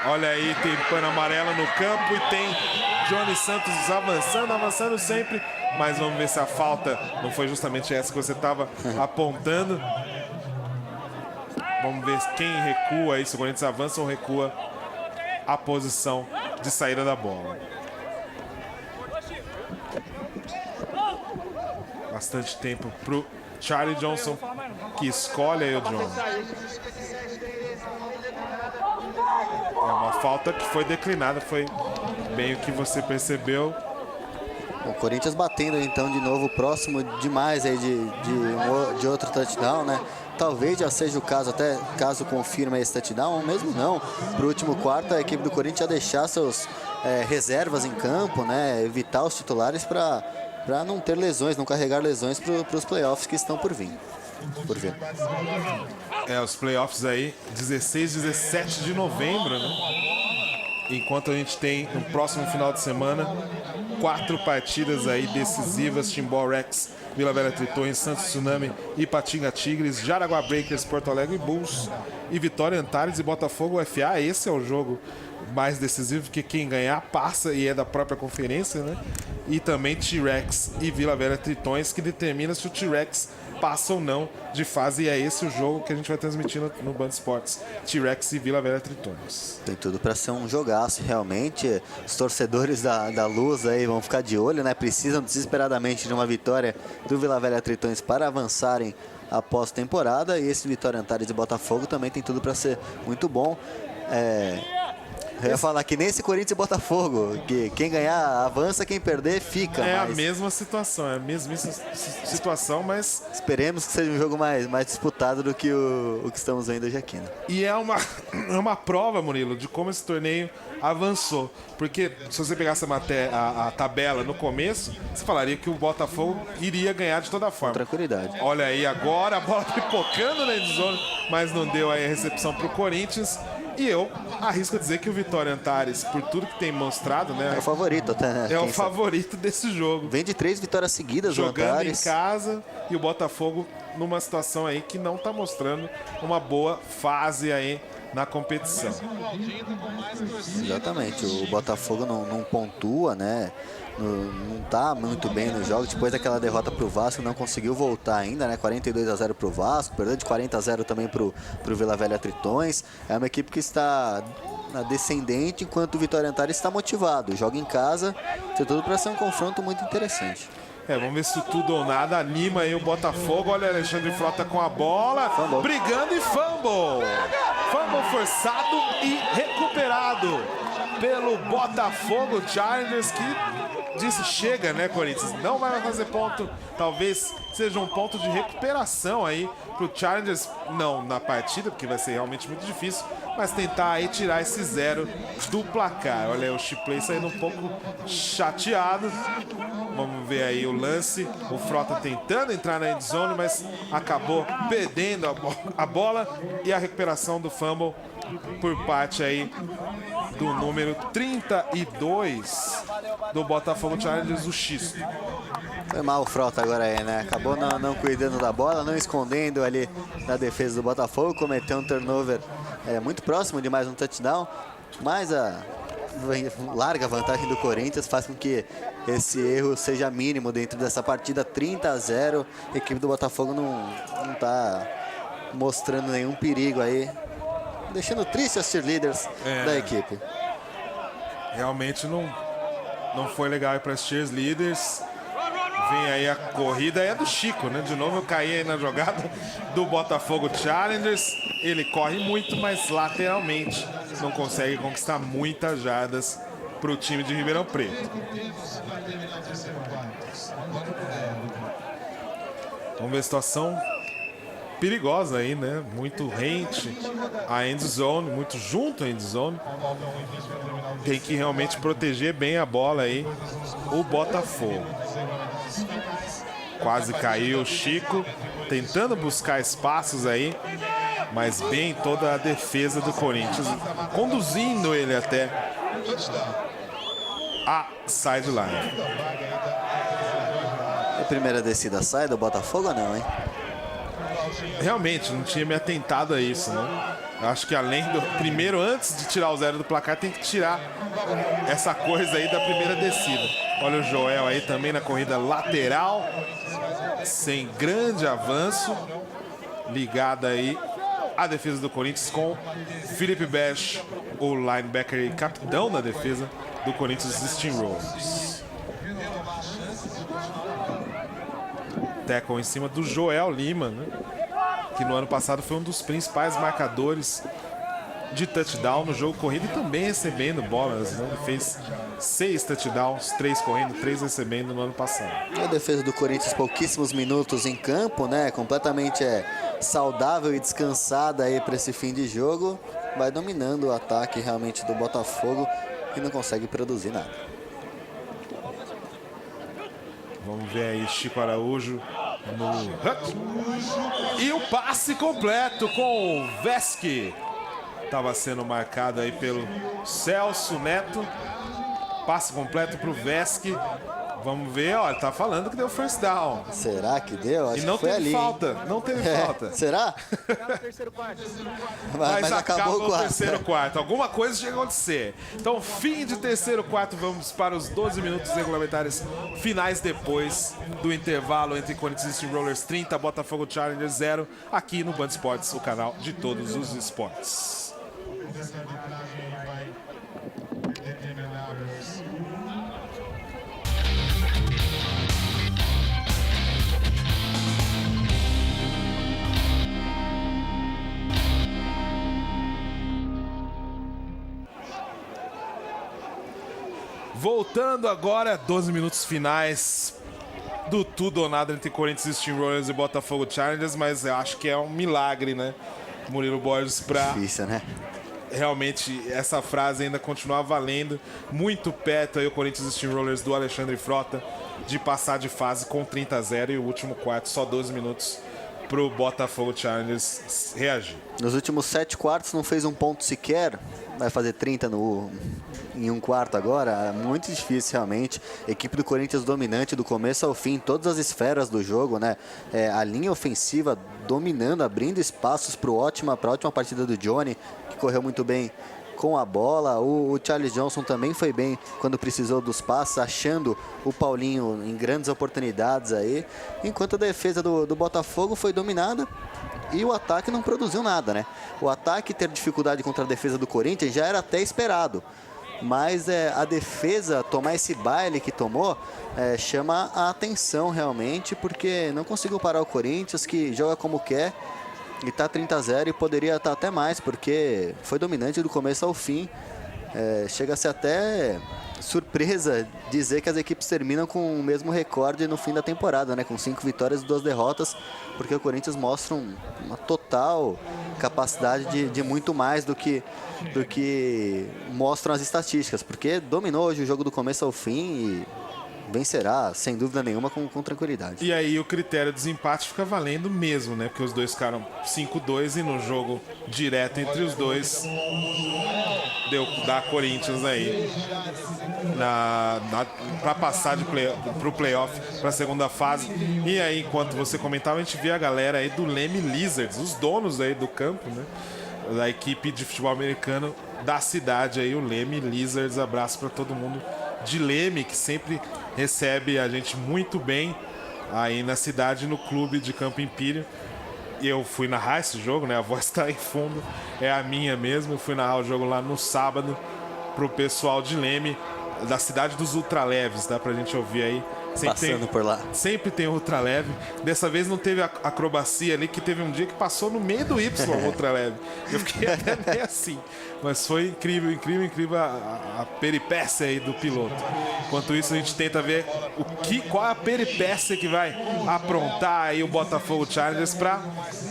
S1: Olha aí, tem pano amarelo no campo e tem Johnny Santos avançando sempre. Mas vamos ver se a falta não foi justamente essa que você estava apontando. Vamos ver quem recua aí, se o Corinthians avança ou recua a posição de saída da bola. Bastante tempo pro Charlie Johnson, que escolhe aí o John. É uma falta que foi declinada, foi bem o que você percebeu.
S2: O Corinthians batendo então de novo próximo demais aí de outro touchdown, né? Talvez já seja o caso, até caso confirme esse touchdown, ou mesmo não. Para o último quarto, a equipe do Corinthians já deixar seus reservas em campo, né? Evitar os titulares para não ter lesões, não carregar lesões para os playoffs que estão por vir.
S1: Os playoffs aí, 16, 17 de novembro, né? Enquanto a gente tem no próximo final de semana 4 partidas aí decisivas: Timbó Rex, Vila Velha Tritões, Santos Tsunami, Ipatinga Tigres, Jaraguá Breakers, Porto Alegre Bulls e Vitória Antares e Botafogo UFA. Esse é o jogo mais decisivo, porque quem ganhar passa e é da própria conferência, né? E também T-Rex e Vila Velha Tritões, que determina se o T-Rex passa ou não de fase, e é esse o jogo que a gente vai transmitir no Band Esportes, T-Rex e Vila Velha Tritões.
S2: Tem tudo para ser um jogaço, realmente. Os torcedores da Luz aí vão ficar de olho, né? Precisam desesperadamente de uma vitória do Vila Velha Tritões para avançarem após temporada, e esse Vitória Antares e Botafogo também tem tudo para ser muito bom. Eu ia falar que nem esse Corinthians e Botafogo, que quem ganhar avança, quem perder fica.
S1: É
S2: mas
S1: a mesma situação, é a mesma situação, mas...
S2: esperemos que seja um jogo mais disputado do que o que estamos vendo hoje aqui, né?
S1: E é uma prova, Murilo, de como esse torneio avançou. Porque se você pegasse a tabela no começo, você falaria que o Botafogo iria ganhar de toda forma.
S2: Tranquilidade.
S1: Olha aí agora, a bola pipocando na endzone, mas não deu aí a recepção para o Corinthians. E eu arrisco dizer que o Vitória Antares, por tudo que tem mostrado, né?
S2: É o favorito até, né?
S1: É o favorito desse jogo.
S2: Vem de 3 vitórias seguidas,
S1: jogando
S2: Antares.
S1: em casa, e o Botafogo numa situação aí que não está mostrando uma boa fase aí na competição.
S2: Exatamente, o Botafogo não pontua, né? Não tá muito bem no jogo. Depois daquela derrota pro Vasco, não conseguiu voltar ainda, né? 42-0 pro Vasco, perdeu de 40-0 também pro Vila Velha Tritões. É uma equipe que está na descendente, enquanto o Vitória Antares está motivado. Joga em casa, tem tudo para ser um confronto muito interessante.
S1: Vamos ver se tudo ou nada anima aí o Botafogo. Olha, Alexandre Frota com a bola,
S2: fumble.
S1: Brigando e fumble. Fumble forçado e recuperado pelo Botafogo Challengers, que disse chega, né, Corinthians? Não vai mais fazer ponto. Talvez seja um ponto de recuperação aí pro Challengers, não na partida, porque vai ser realmente muito difícil, mas tentar aí tirar esse 0 do placar. Olha aí o Shipley saindo um pouco chateado. Vamos ver aí o lance. O Frota tentando entrar na endzone, mas acabou perdendo a bola, e a recuperação do fumble por parte aí do número 32 do Botafogo Challengers, o Xisto.
S2: Foi mal o Frota agora aí, né? Acabou não cuidando da bola, não escondendo ali na defesa do Botafogo. Cometeu um turnover muito próximo de mais um touchdown, mas a larga vantagem do Corinthians faz com que esse erro seja mínimo dentro dessa partida. 30-0, a equipe do Botafogo não tá mostrando nenhum perigo aí, deixando triste os cheerleaders da equipe.
S1: Realmente não foi legal para os cheerleaders. Vem aí a corrida, é do Chico, né? De novo eu caí aí na jogada do Botafogo Challengers. Ele corre muito, mas lateralmente não consegue conquistar muitas jardas para o time de Ribeirão Preto. Vamos ver a situação perigosa aí, né? Muito rente a endzone, muito junto à endzone. Tem que realmente proteger bem a bola aí o Botafogo. Quase caiu o Chico, tentando buscar espaços aí, mas bem toda a defesa do Corinthians, conduzindo ele até a sideline.
S2: A primeira descida sai do Botafogo ou não, hein?
S1: Realmente, não tinha me atentado a isso, né? Eu acho que além do... Primeiro, antes de tirar o 0 do placar, tem que tirar essa coisa aí da primeira descida. Olha o Joel aí também na corrida lateral. Sem grande avanço. Ligada aí a defesa do Corinthians com Felipe Bash, o linebacker e capitão da defesa do Corinthians Steamrollers. Tackle em cima do Joel Lima, né? Que no ano passado foi um dos principais marcadores de touchdown no jogo corrido e também recebendo bolas, né? Ele fez 6 touchdowns, 3 correndo, 3 recebendo no ano passado.
S2: A defesa do Corinthians, pouquíssimos minutos em campo, né? Completamente saudável e descansada aí para esse fim de jogo. Vai dominando o ataque realmente do Botafogo e não consegue produzir nada.
S1: Vamos ver aí Chico Araújo no... E o passe completo com o Vesky. Estava sendo marcado aí pelo Celso Neto. Passe completo para o Vesky. Vamos ver, olha, tá falando que deu first down.
S2: Será que deu? Acho
S1: e não
S2: que foi
S1: teve
S2: ali,
S1: falta, não teve falta.
S2: Será?
S3: Tá no terceiro quarto.
S2: Mas acabou
S1: o terceiro quarto. Alguma coisa chegou a acontecer. Então, fim de terceiro quarto, vamos para os 12 minutos regulamentares finais depois do intervalo entre Corinthians e Steamrollers 30, Botafogo Challengers 0, aqui no Band Esportes, o canal de todos os esportes. Voltando agora, 12 minutos finais do tudo ou nada entre Corinthians Steamrollers e Botafogo Challengers, mas eu acho que é um milagre, né, Murilo Borges, para
S2: difícil, né?
S1: Realmente essa frase ainda continuar valendo. Muito perto aí o Corinthians Steamrollers do Alexandre Frota de passar de fase com 30-0 e o último quarto, só 12 minutos pro Botafogo Challengers reagir.
S2: Nos últimos 7 quartos não fez um ponto sequer. Vai fazer 30 em um quarto agora. Muito difícil realmente. Equipe do Corinthians dominante do começo ao fim. Todas as esferas do jogo, né? A linha ofensiva dominando, abrindo espaços para a ótima partida do Johnny, que correu muito bem com a bola. O Charles Johnson também foi bem quando precisou dos passes, achando o Paulinho em grandes oportunidades aí. Enquanto a defesa do Botafogo foi dominada e o ataque não produziu nada, né? O ataque ter dificuldade contra a defesa do Corinthians já era até esperado. Mas a defesa tomar esse baile que tomou chama a atenção realmente, porque não conseguiu parar o Corinthians, que joga como quer. E tá 30-0 e poderia estar até mais, porque foi dominante do começo ao fim. Chega a ser até surpresa dizer que as equipes terminam com o mesmo recorde no fim da temporada, né? Com 5 vitórias e 2 derrotas, porque o Corinthians mostra uma total capacidade de muito mais do que mostram as estatísticas, porque dominou hoje o jogo do começo ao fim e vencerá, sem dúvida nenhuma, com tranquilidade.
S1: E aí o critério de desempate fica valendo mesmo, né? Porque os dois ficaram 5-2 e no jogo direto entre os dois deu da Corinthians aí para passar para o playoff, para a segunda fase. E aí, enquanto você comentava, a gente via a galera aí do Leme Lizards, os donos aí do campo, né? Da equipe de futebol americano da cidade aí, o Leme Lizards. Abraço para todo mundo de Leme, que sempre recebe a gente muito bem aí na cidade, no clube de Campo Impírio. E eu fui narrar esse jogo, né? A voz tá em fundo, é a minha mesmo. Eu fui narrar o jogo lá no sábado pro pessoal de Leme, da cidade dos ultraleves, dá pra gente ouvir aí.
S2: Passando por lá.
S1: Sempre tem ultraleve. Dessa vez não teve a acrobacia ali, que teve um dia que passou no meio do Y ultraleve. Eu fiquei até meio assim. Mas foi incrível, incrível, incrível a peripécia aí do piloto. Enquanto isso, a gente tenta ver qual é a peripécia que vai aprontar aí o Botafogo Challengers para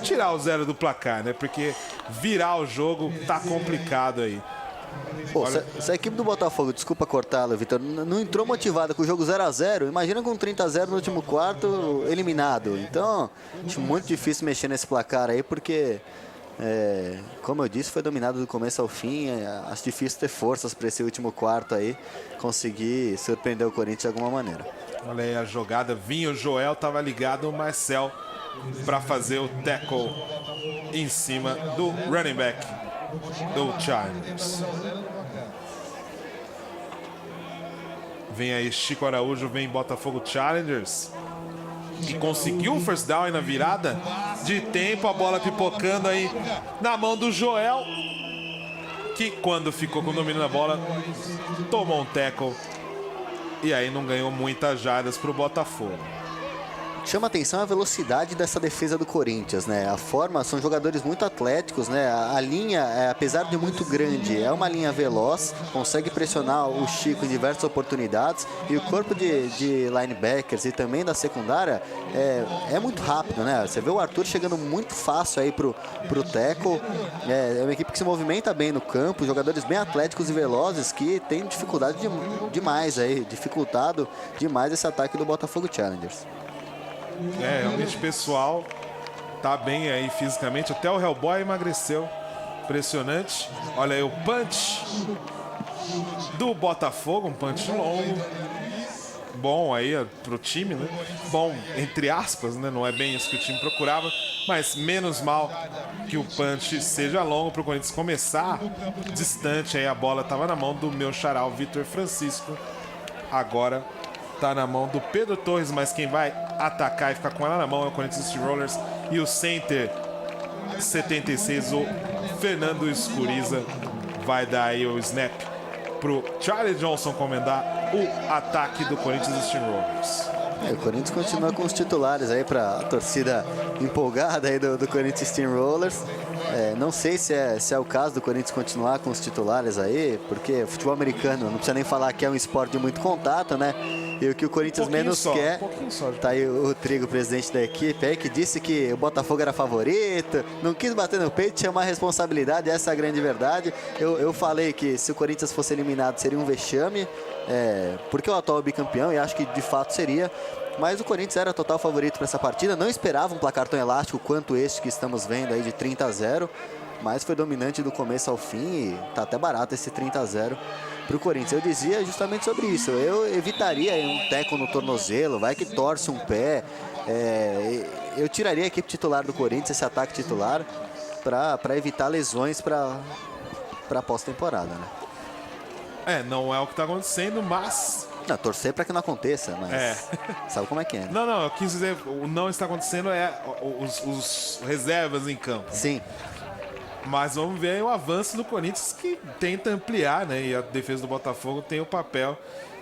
S1: tirar o 0 do placar, né? Porque virar o jogo tá complicado aí.
S2: Pô, se a equipe do Botafogo, desculpa cortá-lo, Vitor, não entrou motivada com o jogo 0-0, imagina com 30-0 no último quarto, eliminado. Então, acho muito difícil mexer nesse placar aí, porque, como eu disse, foi dominado do começo ao fim. Acho difícil ter forças para esse último quarto aí, conseguir surpreender o Corinthians de alguma maneira.
S1: Olha aí a jogada, vinha o Joel, tava ligado, o Marcel para fazer o tackle em cima do running back do Challengers. Vem aí Chico Araújo, vem Botafogo Challengers, que conseguiu um first down aí na virada de tempo, a bola pipocando aí na mão do Joel, que quando ficou com o domínio da bola, tomou um tackle e aí não ganhou muitas jardas para o Botafogo.
S2: Chama atenção a velocidade dessa defesa do Corinthians, né? A forma, são jogadores muito atléticos, né? A linha, apesar de muito grande, é uma linha veloz, consegue pressionar o Chico em diversas oportunidades, e o corpo de linebackers e também da secundária é muito rápido, né? Você vê o Arthur chegando muito fácil aí pro tackle, é uma equipe que se movimenta bem no campo, jogadores bem atléticos e velozes que tem dificuldade demais aí, dificultado demais esse ataque do Botafogo Challengers.
S1: Realmente o pessoal tá bem aí fisicamente. Até o Hellboy emagreceu. Impressionante. Olha aí o punch do Botafogo. Um punch longo. Bom aí pro time, né? Bom, entre aspas, né? Não é bem isso que o time procurava. Mas menos mal que o punch seja longo pro Corinthians começar distante. Aí a bola tava na mão do meu xará, o Vitor Francisco. Agora tá na mão do Pedro Torres, mas quem vai atacar e ficar com ela na mão é o Corinthians Steamrollers. E o center 76, o Fernando Escuriza, vai dar aí o snap pro Charlie Johnson comandar o ataque do Corinthians Steamrollers.
S2: O Corinthians continua com os titulares aí para a torcida empolgada aí do Corinthians Steamrollers. Não sei se é o caso do Corinthians continuar com os titulares aí, porque o futebol americano, não precisa nem falar que é um esporte de muito contato, né? E o que o Corinthians menos quer, tá aí o Trigo, presidente da equipe, aí que disse que o Botafogo era favorito, não quis bater no peito, chamar a responsabilidade, essa é a grande verdade. Eu falei que se o Corinthians fosse eliminado seria um vexame, porque é o atual bicampeão, e acho que de fato seria. Mas o Corinthians era total favorito para essa partida, não esperava um placar tão elástico quanto este que estamos vendo aí de 30-0, mas foi dominante do começo ao fim e tá até barato esse 30-0 para o Corinthians. Eu dizia justamente sobre isso, eu evitaria um teco no tornozelo, vai que torce um pé, eu tiraria a equipe titular do Corinthians, esse ataque titular, para evitar lesões para a pós-temporada, né?
S1: Não é o que está acontecendo, mas...
S2: Não, torcer para que não aconteça, mas sabe como é que é, né?
S1: Não, eu quis dizer, o não está acontecendo os reservas em campo.
S2: Sim.
S1: Mas vamos ver aí o avanço do Corinthians, que tenta ampliar, né? E a defesa do Botafogo tem o papel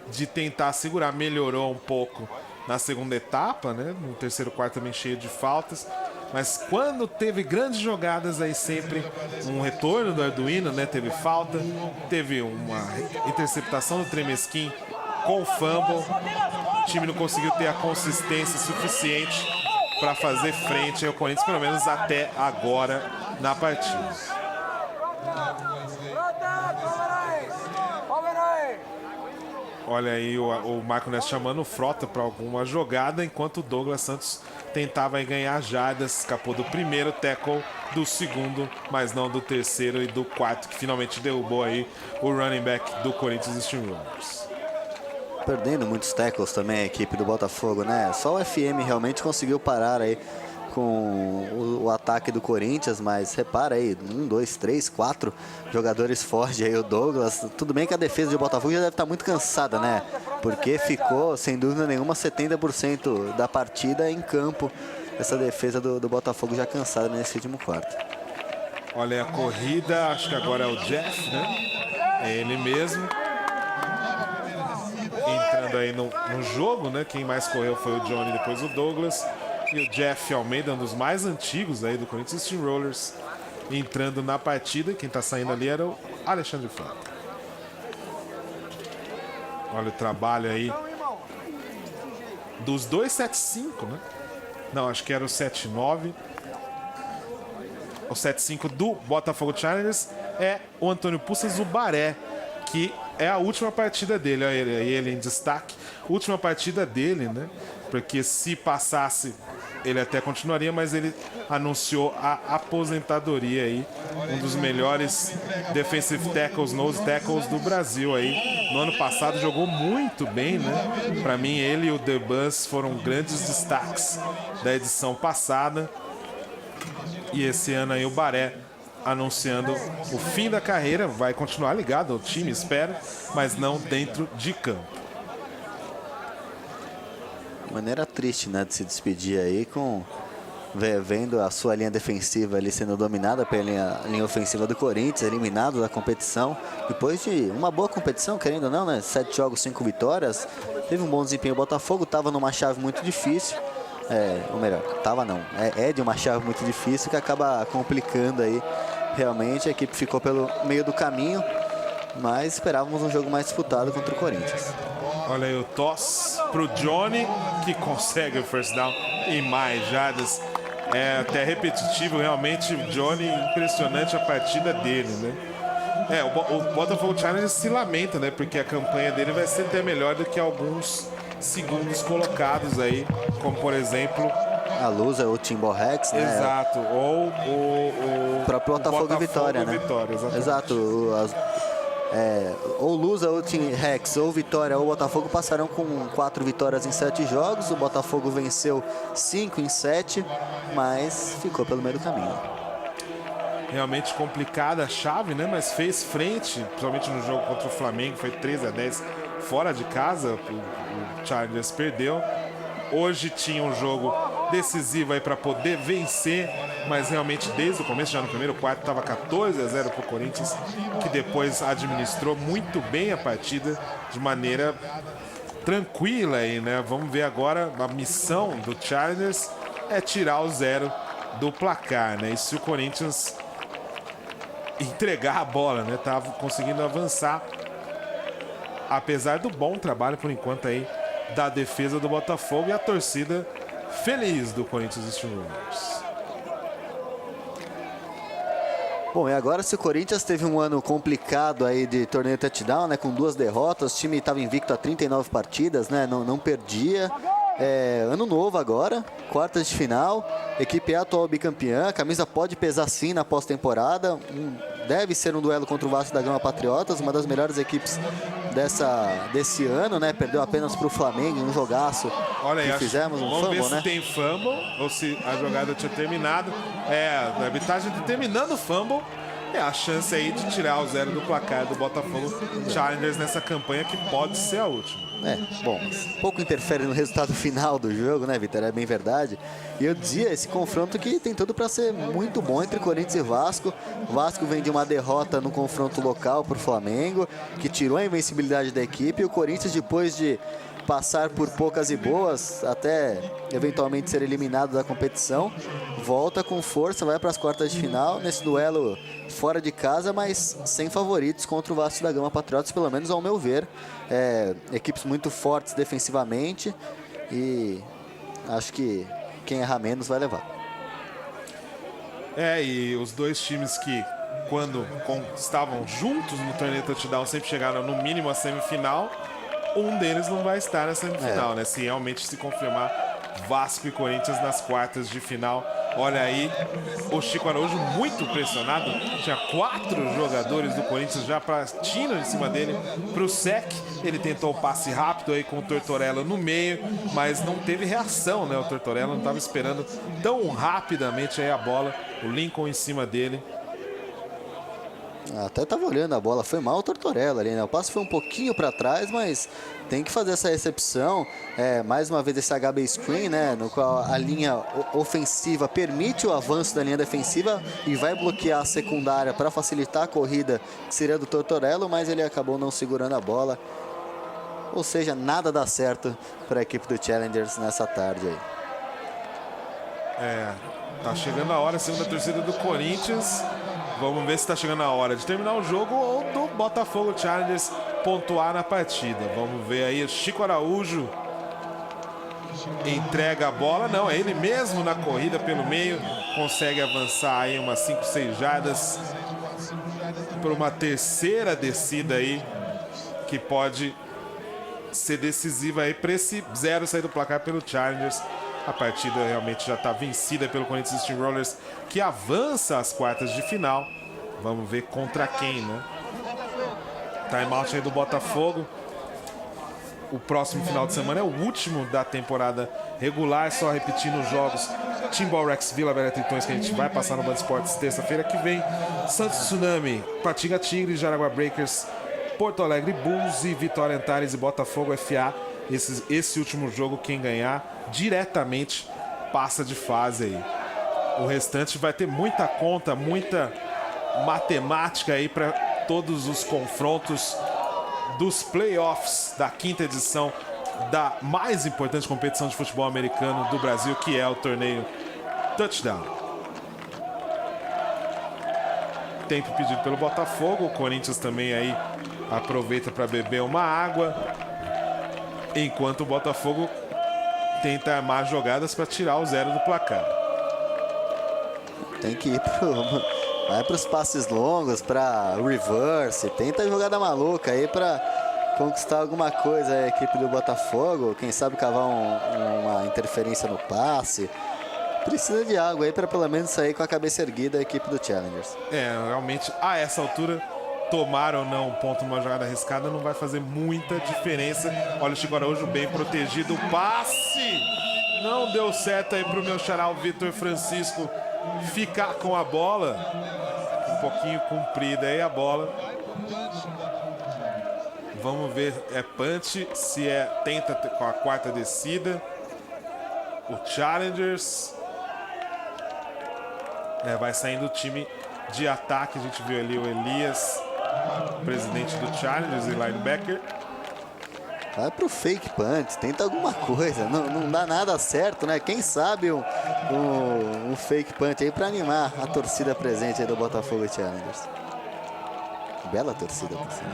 S1: de tentar segurar. Melhorou um pouco na segunda etapa, né? No terceiro quarto também cheio de faltas. Mas quando teve grandes jogadas aí sempre um retorno do Arduino, né? Teve falta, teve uma interceptação do Tremesquim com fumble. O time não conseguiu ter a consistência suficiente para fazer frente ao Corinthians, pelo menos até agora na partida. Olha aí o Marco Neves chamando o Frota para alguma jogada, enquanto o Douglas Santos tentava aí ganhar jardas, escapou do primeiro tackle, do segundo, mas não do terceiro e do quarto, que finalmente derrubou aí o running back do Corinthians Steamrollers.
S2: Perdendo muitos tackles também a equipe do Botafogo, né? Só o FM realmente conseguiu parar aí com o ataque do Corinthians, mas repara aí, 1, 2, 3, 4 jogadores fortes aí, o Douglas. Tudo bem que a defesa do Botafogo já deve estar muito cansada, né? Porque ficou, sem dúvida nenhuma, 70% da partida em campo. Essa defesa do Botafogo já cansada nesse último quarto.
S1: Olha a corrida, acho que agora é o Jeff, né? É ele mesmo. Entrando aí no jogo, né? Quem mais correu foi o Johnny, depois o Douglas. E o Jeff Almeida, um dos mais antigos aí do Corinthians Steamrollers, entrando na partida. Quem tá saindo ali era o Alexandre Franco. Olha o trabalho aí dos 275, né? Não, acho que era o 79. O 75 do Botafogo Challengers é o Antônio Pussa Zubaré, que é a última partida dele. Olha ele em destaque. Última partida dele, né? Porque se passasse, ele até continuaria, mas ele anunciou a aposentadoria aí. Um dos melhores defensive tackles, nose tackles do Brasil aí. no ano passado jogou muito bem, né? Para mim, ele e o The Buzz foram grandes destaques da edição passada. E esse ano aí o Baré anunciando o fim da carreira, vai continuar ligado ao time, espero, mas não dentro de campo.
S2: Maneira triste, né, de se despedir aí vendo a sua linha defensiva ali sendo dominada pela linha ofensiva do Corinthians, eliminado da competição. Depois de uma boa competição, querendo ou não, né? 7 jogos, 5 vitórias. Teve um bom desempenho o Botafogo, estava numa chave muito difícil. Ou melhor, estava não. É de uma chave muito difícil que acaba complicando aí. Realmente a equipe ficou pelo meio do caminho, mas esperávamos um jogo mais disputado contra o Corinthians.
S1: Olha aí o toss pro Johnny, que consegue o first down e mais jardas. É até repetitivo, realmente, o Johnny, impressionante a partida dele, né? O Botafogo Challenge se lamenta, né? Porque a campanha dele vai ser até melhor do que alguns segundos colocados aí, como por exemplo...
S2: A Lusa, o Timborrex, né?
S1: Exato, ou o
S2: próprio Botafogo Vitória, né?
S1: Vitória,
S2: exato. Ou Lusa, ou Team Rex, ou Vitória, ou Botafogo passaram com 4 vitórias em 7 jogos. O Botafogo venceu 5 em 7, mas ficou pelo meio do caminho.
S1: Realmente complicada a chave, né? Mas fez frente, principalmente no jogo contra o Flamengo, foi 13-10 fora de casa. O Chargers perdeu. Hoje tinha um jogo decisivo aí para poder vencer, mas realmente desde o começo, já no primeiro quarto, estava 14-0 para o Corinthians, que depois administrou muito bem a partida de maneira tranquila aí, né? Vamos ver agora, a missão do Chargers é tirar o 0 do placar, né? E se o Corinthians entregar a bola, né? Tava conseguindo avançar, apesar do bom trabalho por enquanto aí da defesa do Botafogo e a torcida feliz do Corinthians Steelers.
S2: Bom, e agora se o Corinthians teve um ano complicado aí de torneio touchdown, né, com 2 derrotas, o time estava invicto a 39 partidas, né, não perdia. Ano novo agora, quartas de final, equipe é a atual bicampeã, a camisa pode pesar sim na pós-temporada, deve ser um duelo contra o Vasco da Gama Patriotas, uma das melhores equipes desse ano, né? Perdeu apenas para o Flamengo em um jogaço.
S1: Olha aí,
S2: que fizemos um
S1: vamos
S2: fumble,
S1: ver se
S2: né?
S1: tem fumble ou se a jogada tinha terminado. A arbitragem terminando o fumble. É a chance aí de tirar o 0 do placar do Botafogo Challengers nessa campanha que pode ser a última.
S2: Bom, pouco interfere no resultado final do jogo, né, Vitor? É bem verdade. E eu dizia, esse confronto que tem tudo para ser muito bom entre Corinthians e Vasco. O Vasco vem de uma derrota no confronto local para o Flamengo, que tirou a invencibilidade da equipe. E o Corinthians, depois de passar por poucas e boas, até eventualmente ser eliminado da competição, volta com força, vai para as quartas de final, nesse duelo fora de casa, mas sem favoritos contra o Vasco da Gama Patriotas, pelo menos ao meu ver. Equipes muito fortes defensivamente e acho que quem errar menos vai levar.
S1: E os dois times que, quando estavam juntos no torneio touchdown, sempre chegaram no mínimo à semifinal. Um deles não vai estar na semifinal, né? Se realmente se confirmar Vasco e Corinthians nas quartas de final. Olha aí, o Chico Araújo muito pressionado. Tinha 4 jogadores do Corinthians já partindo em cima dele para o sec. Ele tentou o passe rápido aí com o Tortorella no meio, mas não teve reação, né? O Tortorella não estava esperando tão rapidamente aí a bola. O Lincoln em cima dele.
S2: Até estava olhando a bola, foi mal o Tortorella ali, né? O passe foi um pouquinho para trás, mas tem que fazer essa recepção. Mais uma vez esse HB screen, né? No qual a linha ofensiva permite o avanço da linha defensiva e vai bloquear a secundária para facilitar a corrida, que seria do Tortorella, mas ele acabou não segurando a bola. Ou seja, nada dá certo para a equipe do Challengers nessa tarde aí.
S1: Tá chegando a hora, segundo a torcida do Corinthians. Vamos ver se está chegando a hora de terminar o jogo ou do Botafogo Challengers pontuar na partida. Vamos ver aí, o Chico Araújo entrega a bola. Não, é ele mesmo na corrida pelo meio. Consegue avançar aí umas 5, 6 jardas por uma terceira descida aí que pode ser decisiva aí para esse 0 sair do placar pelo Challengers. A partida realmente já está vencida pelo Corinthians Steamrollers, que avança às quartas de final. Vamos ver contra quem, né? Timeout aí do Botafogo. O próximo final de semana é o último da temporada regular, só repetindo os jogos. Timbal Rex, Vila Velha Tritões, que a gente vai passar no Band Esportes terça-feira que vem. Santos Tsunami, Patinga Tigres, Jaraguá Breakers, Porto Alegre Bulls e Vitória Antares e Botafogo FA. Esse último jogo, quem ganhar diretamente passa de fase aí. O restante vai ter muita conta, muita matemática aí para todos os confrontos dos playoffs da 5ª edição da mais importante competição de futebol americano do Brasil, que é o torneio Touchdown. Tempo pedido pelo Botafogo. O Corinthians também aí aproveita para beber uma água, enquanto o Botafogo tenta armar jogadas para tirar o 0 do placar.
S2: Tem que ir vai para os passes longos, para reverse, tenta jogada maluca aí para conquistar alguma coisa a equipe do Botafogo, quem sabe cavar uma interferência no passe. Precisa de água aí para pelo menos sair com a cabeça erguida a equipe do Challengers.
S1: Realmente, a essa altura, tomar ou não ponto numa jogada arriscada não vai fazer muita diferença. Olha o Chico Araújo bem protegido, o passe não deu certo aí para o meu xará, o Vitor Francisco, ficar com a bola. Um pouquinho comprida aí a bola. Vamos ver, é punch, se tenta com a 4ª descida. O Challengers. Vai saindo o time de ataque. A gente viu ali o Elias, presidente do Challengers e linebacker.
S2: Vai pro fake punch, tenta alguma coisa. Não dá nada certo, né? Quem sabe um fake punch aí para animar a torcida presente aí do Botafogo Challengers. Bela torcida, por cima.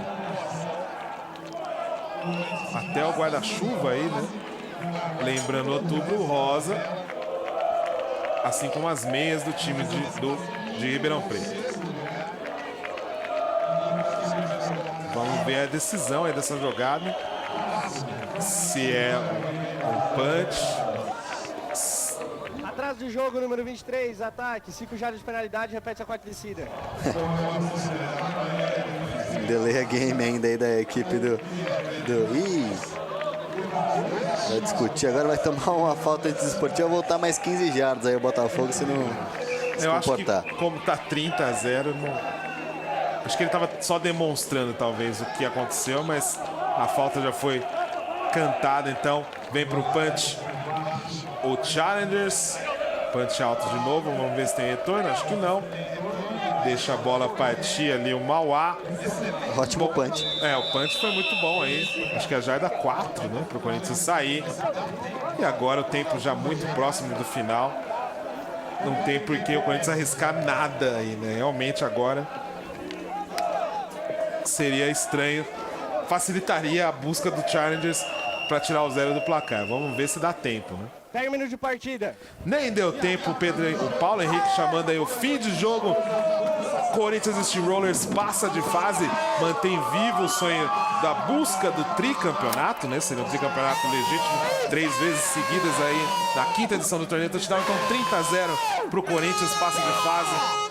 S1: Até o guarda-chuva aí, né? Lembrando Outubro Rosa, assim como as meias do time de Ribeirão Preto. Vamos ver a decisão aí dessa jogada. Se é um punch.
S3: Atrás do jogo, número 23, ataque, 5 jardas de penalidade, repete a 4ª descida.
S2: Delay a game ainda aí da equipe do vai discutir, agora vai tomar uma falta desportiva, voltar mais 15 jardas aí o Botafogo se não se
S1: Eu
S2: comportar.
S1: acho que como tá 30-0, acho que ele tava só demonstrando talvez o que aconteceu, mas a falta já foi cantada, então vem pro punch o Challengers. Punch alto de novo, vamos ver se tem retorno, acho que não. Deixa a bola partir ali o Mauá.
S2: Ótimo punch.
S1: O punch foi muito bom aí. Acho que a jarda 4, né? Para o Corinthians sair. E agora o tempo já muito próximo do final. Não tem por que o Corinthians arriscar nada aí, né? Realmente agora seria estranho. Facilitaria a busca do Challengers para tirar o 0 do placar. Vamos ver se dá tempo, né?
S3: Término de partida.
S1: Nem deu tempo, o Paulo Henrique chamando aí o fim de jogo. Corinthians Steamrollers passa de fase, mantém vivo o sonho da busca do tricampeonato, né? Seria um tricampeonato legítimo, 3 vezes seguidas aí na 5ª edição do torneio Touchdown. Então 30-0 pro Corinthians, passa de fase.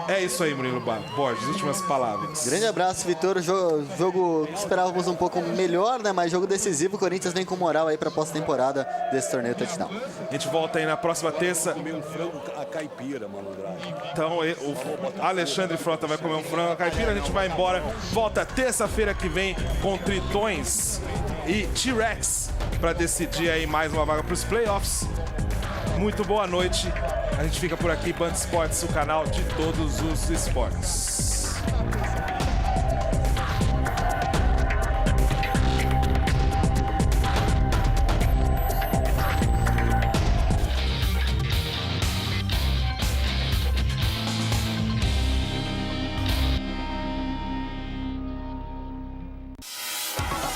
S1: É isso aí, Murilo Borges, últimas palavras.
S2: Grande abraço, Vitor. Jogo que esperávamos um pouco melhor, né? Mas jogo decisivo. O Corinthians vem com moral aí para a pós-temporada desse torneio Touchdown.
S1: A gente volta aí na próxima terça.
S5: Comer um frango a caipira, malandragem.
S1: Então o Alexandre Frota vai comer um frango a caipira. A gente vai embora. Volta terça-feira que vem com Tritões e T-Rex para decidir aí mais uma vaga para os playoffs. Muito boa noite. A gente fica por aqui, Band Esportes, o canal de todos os esportes.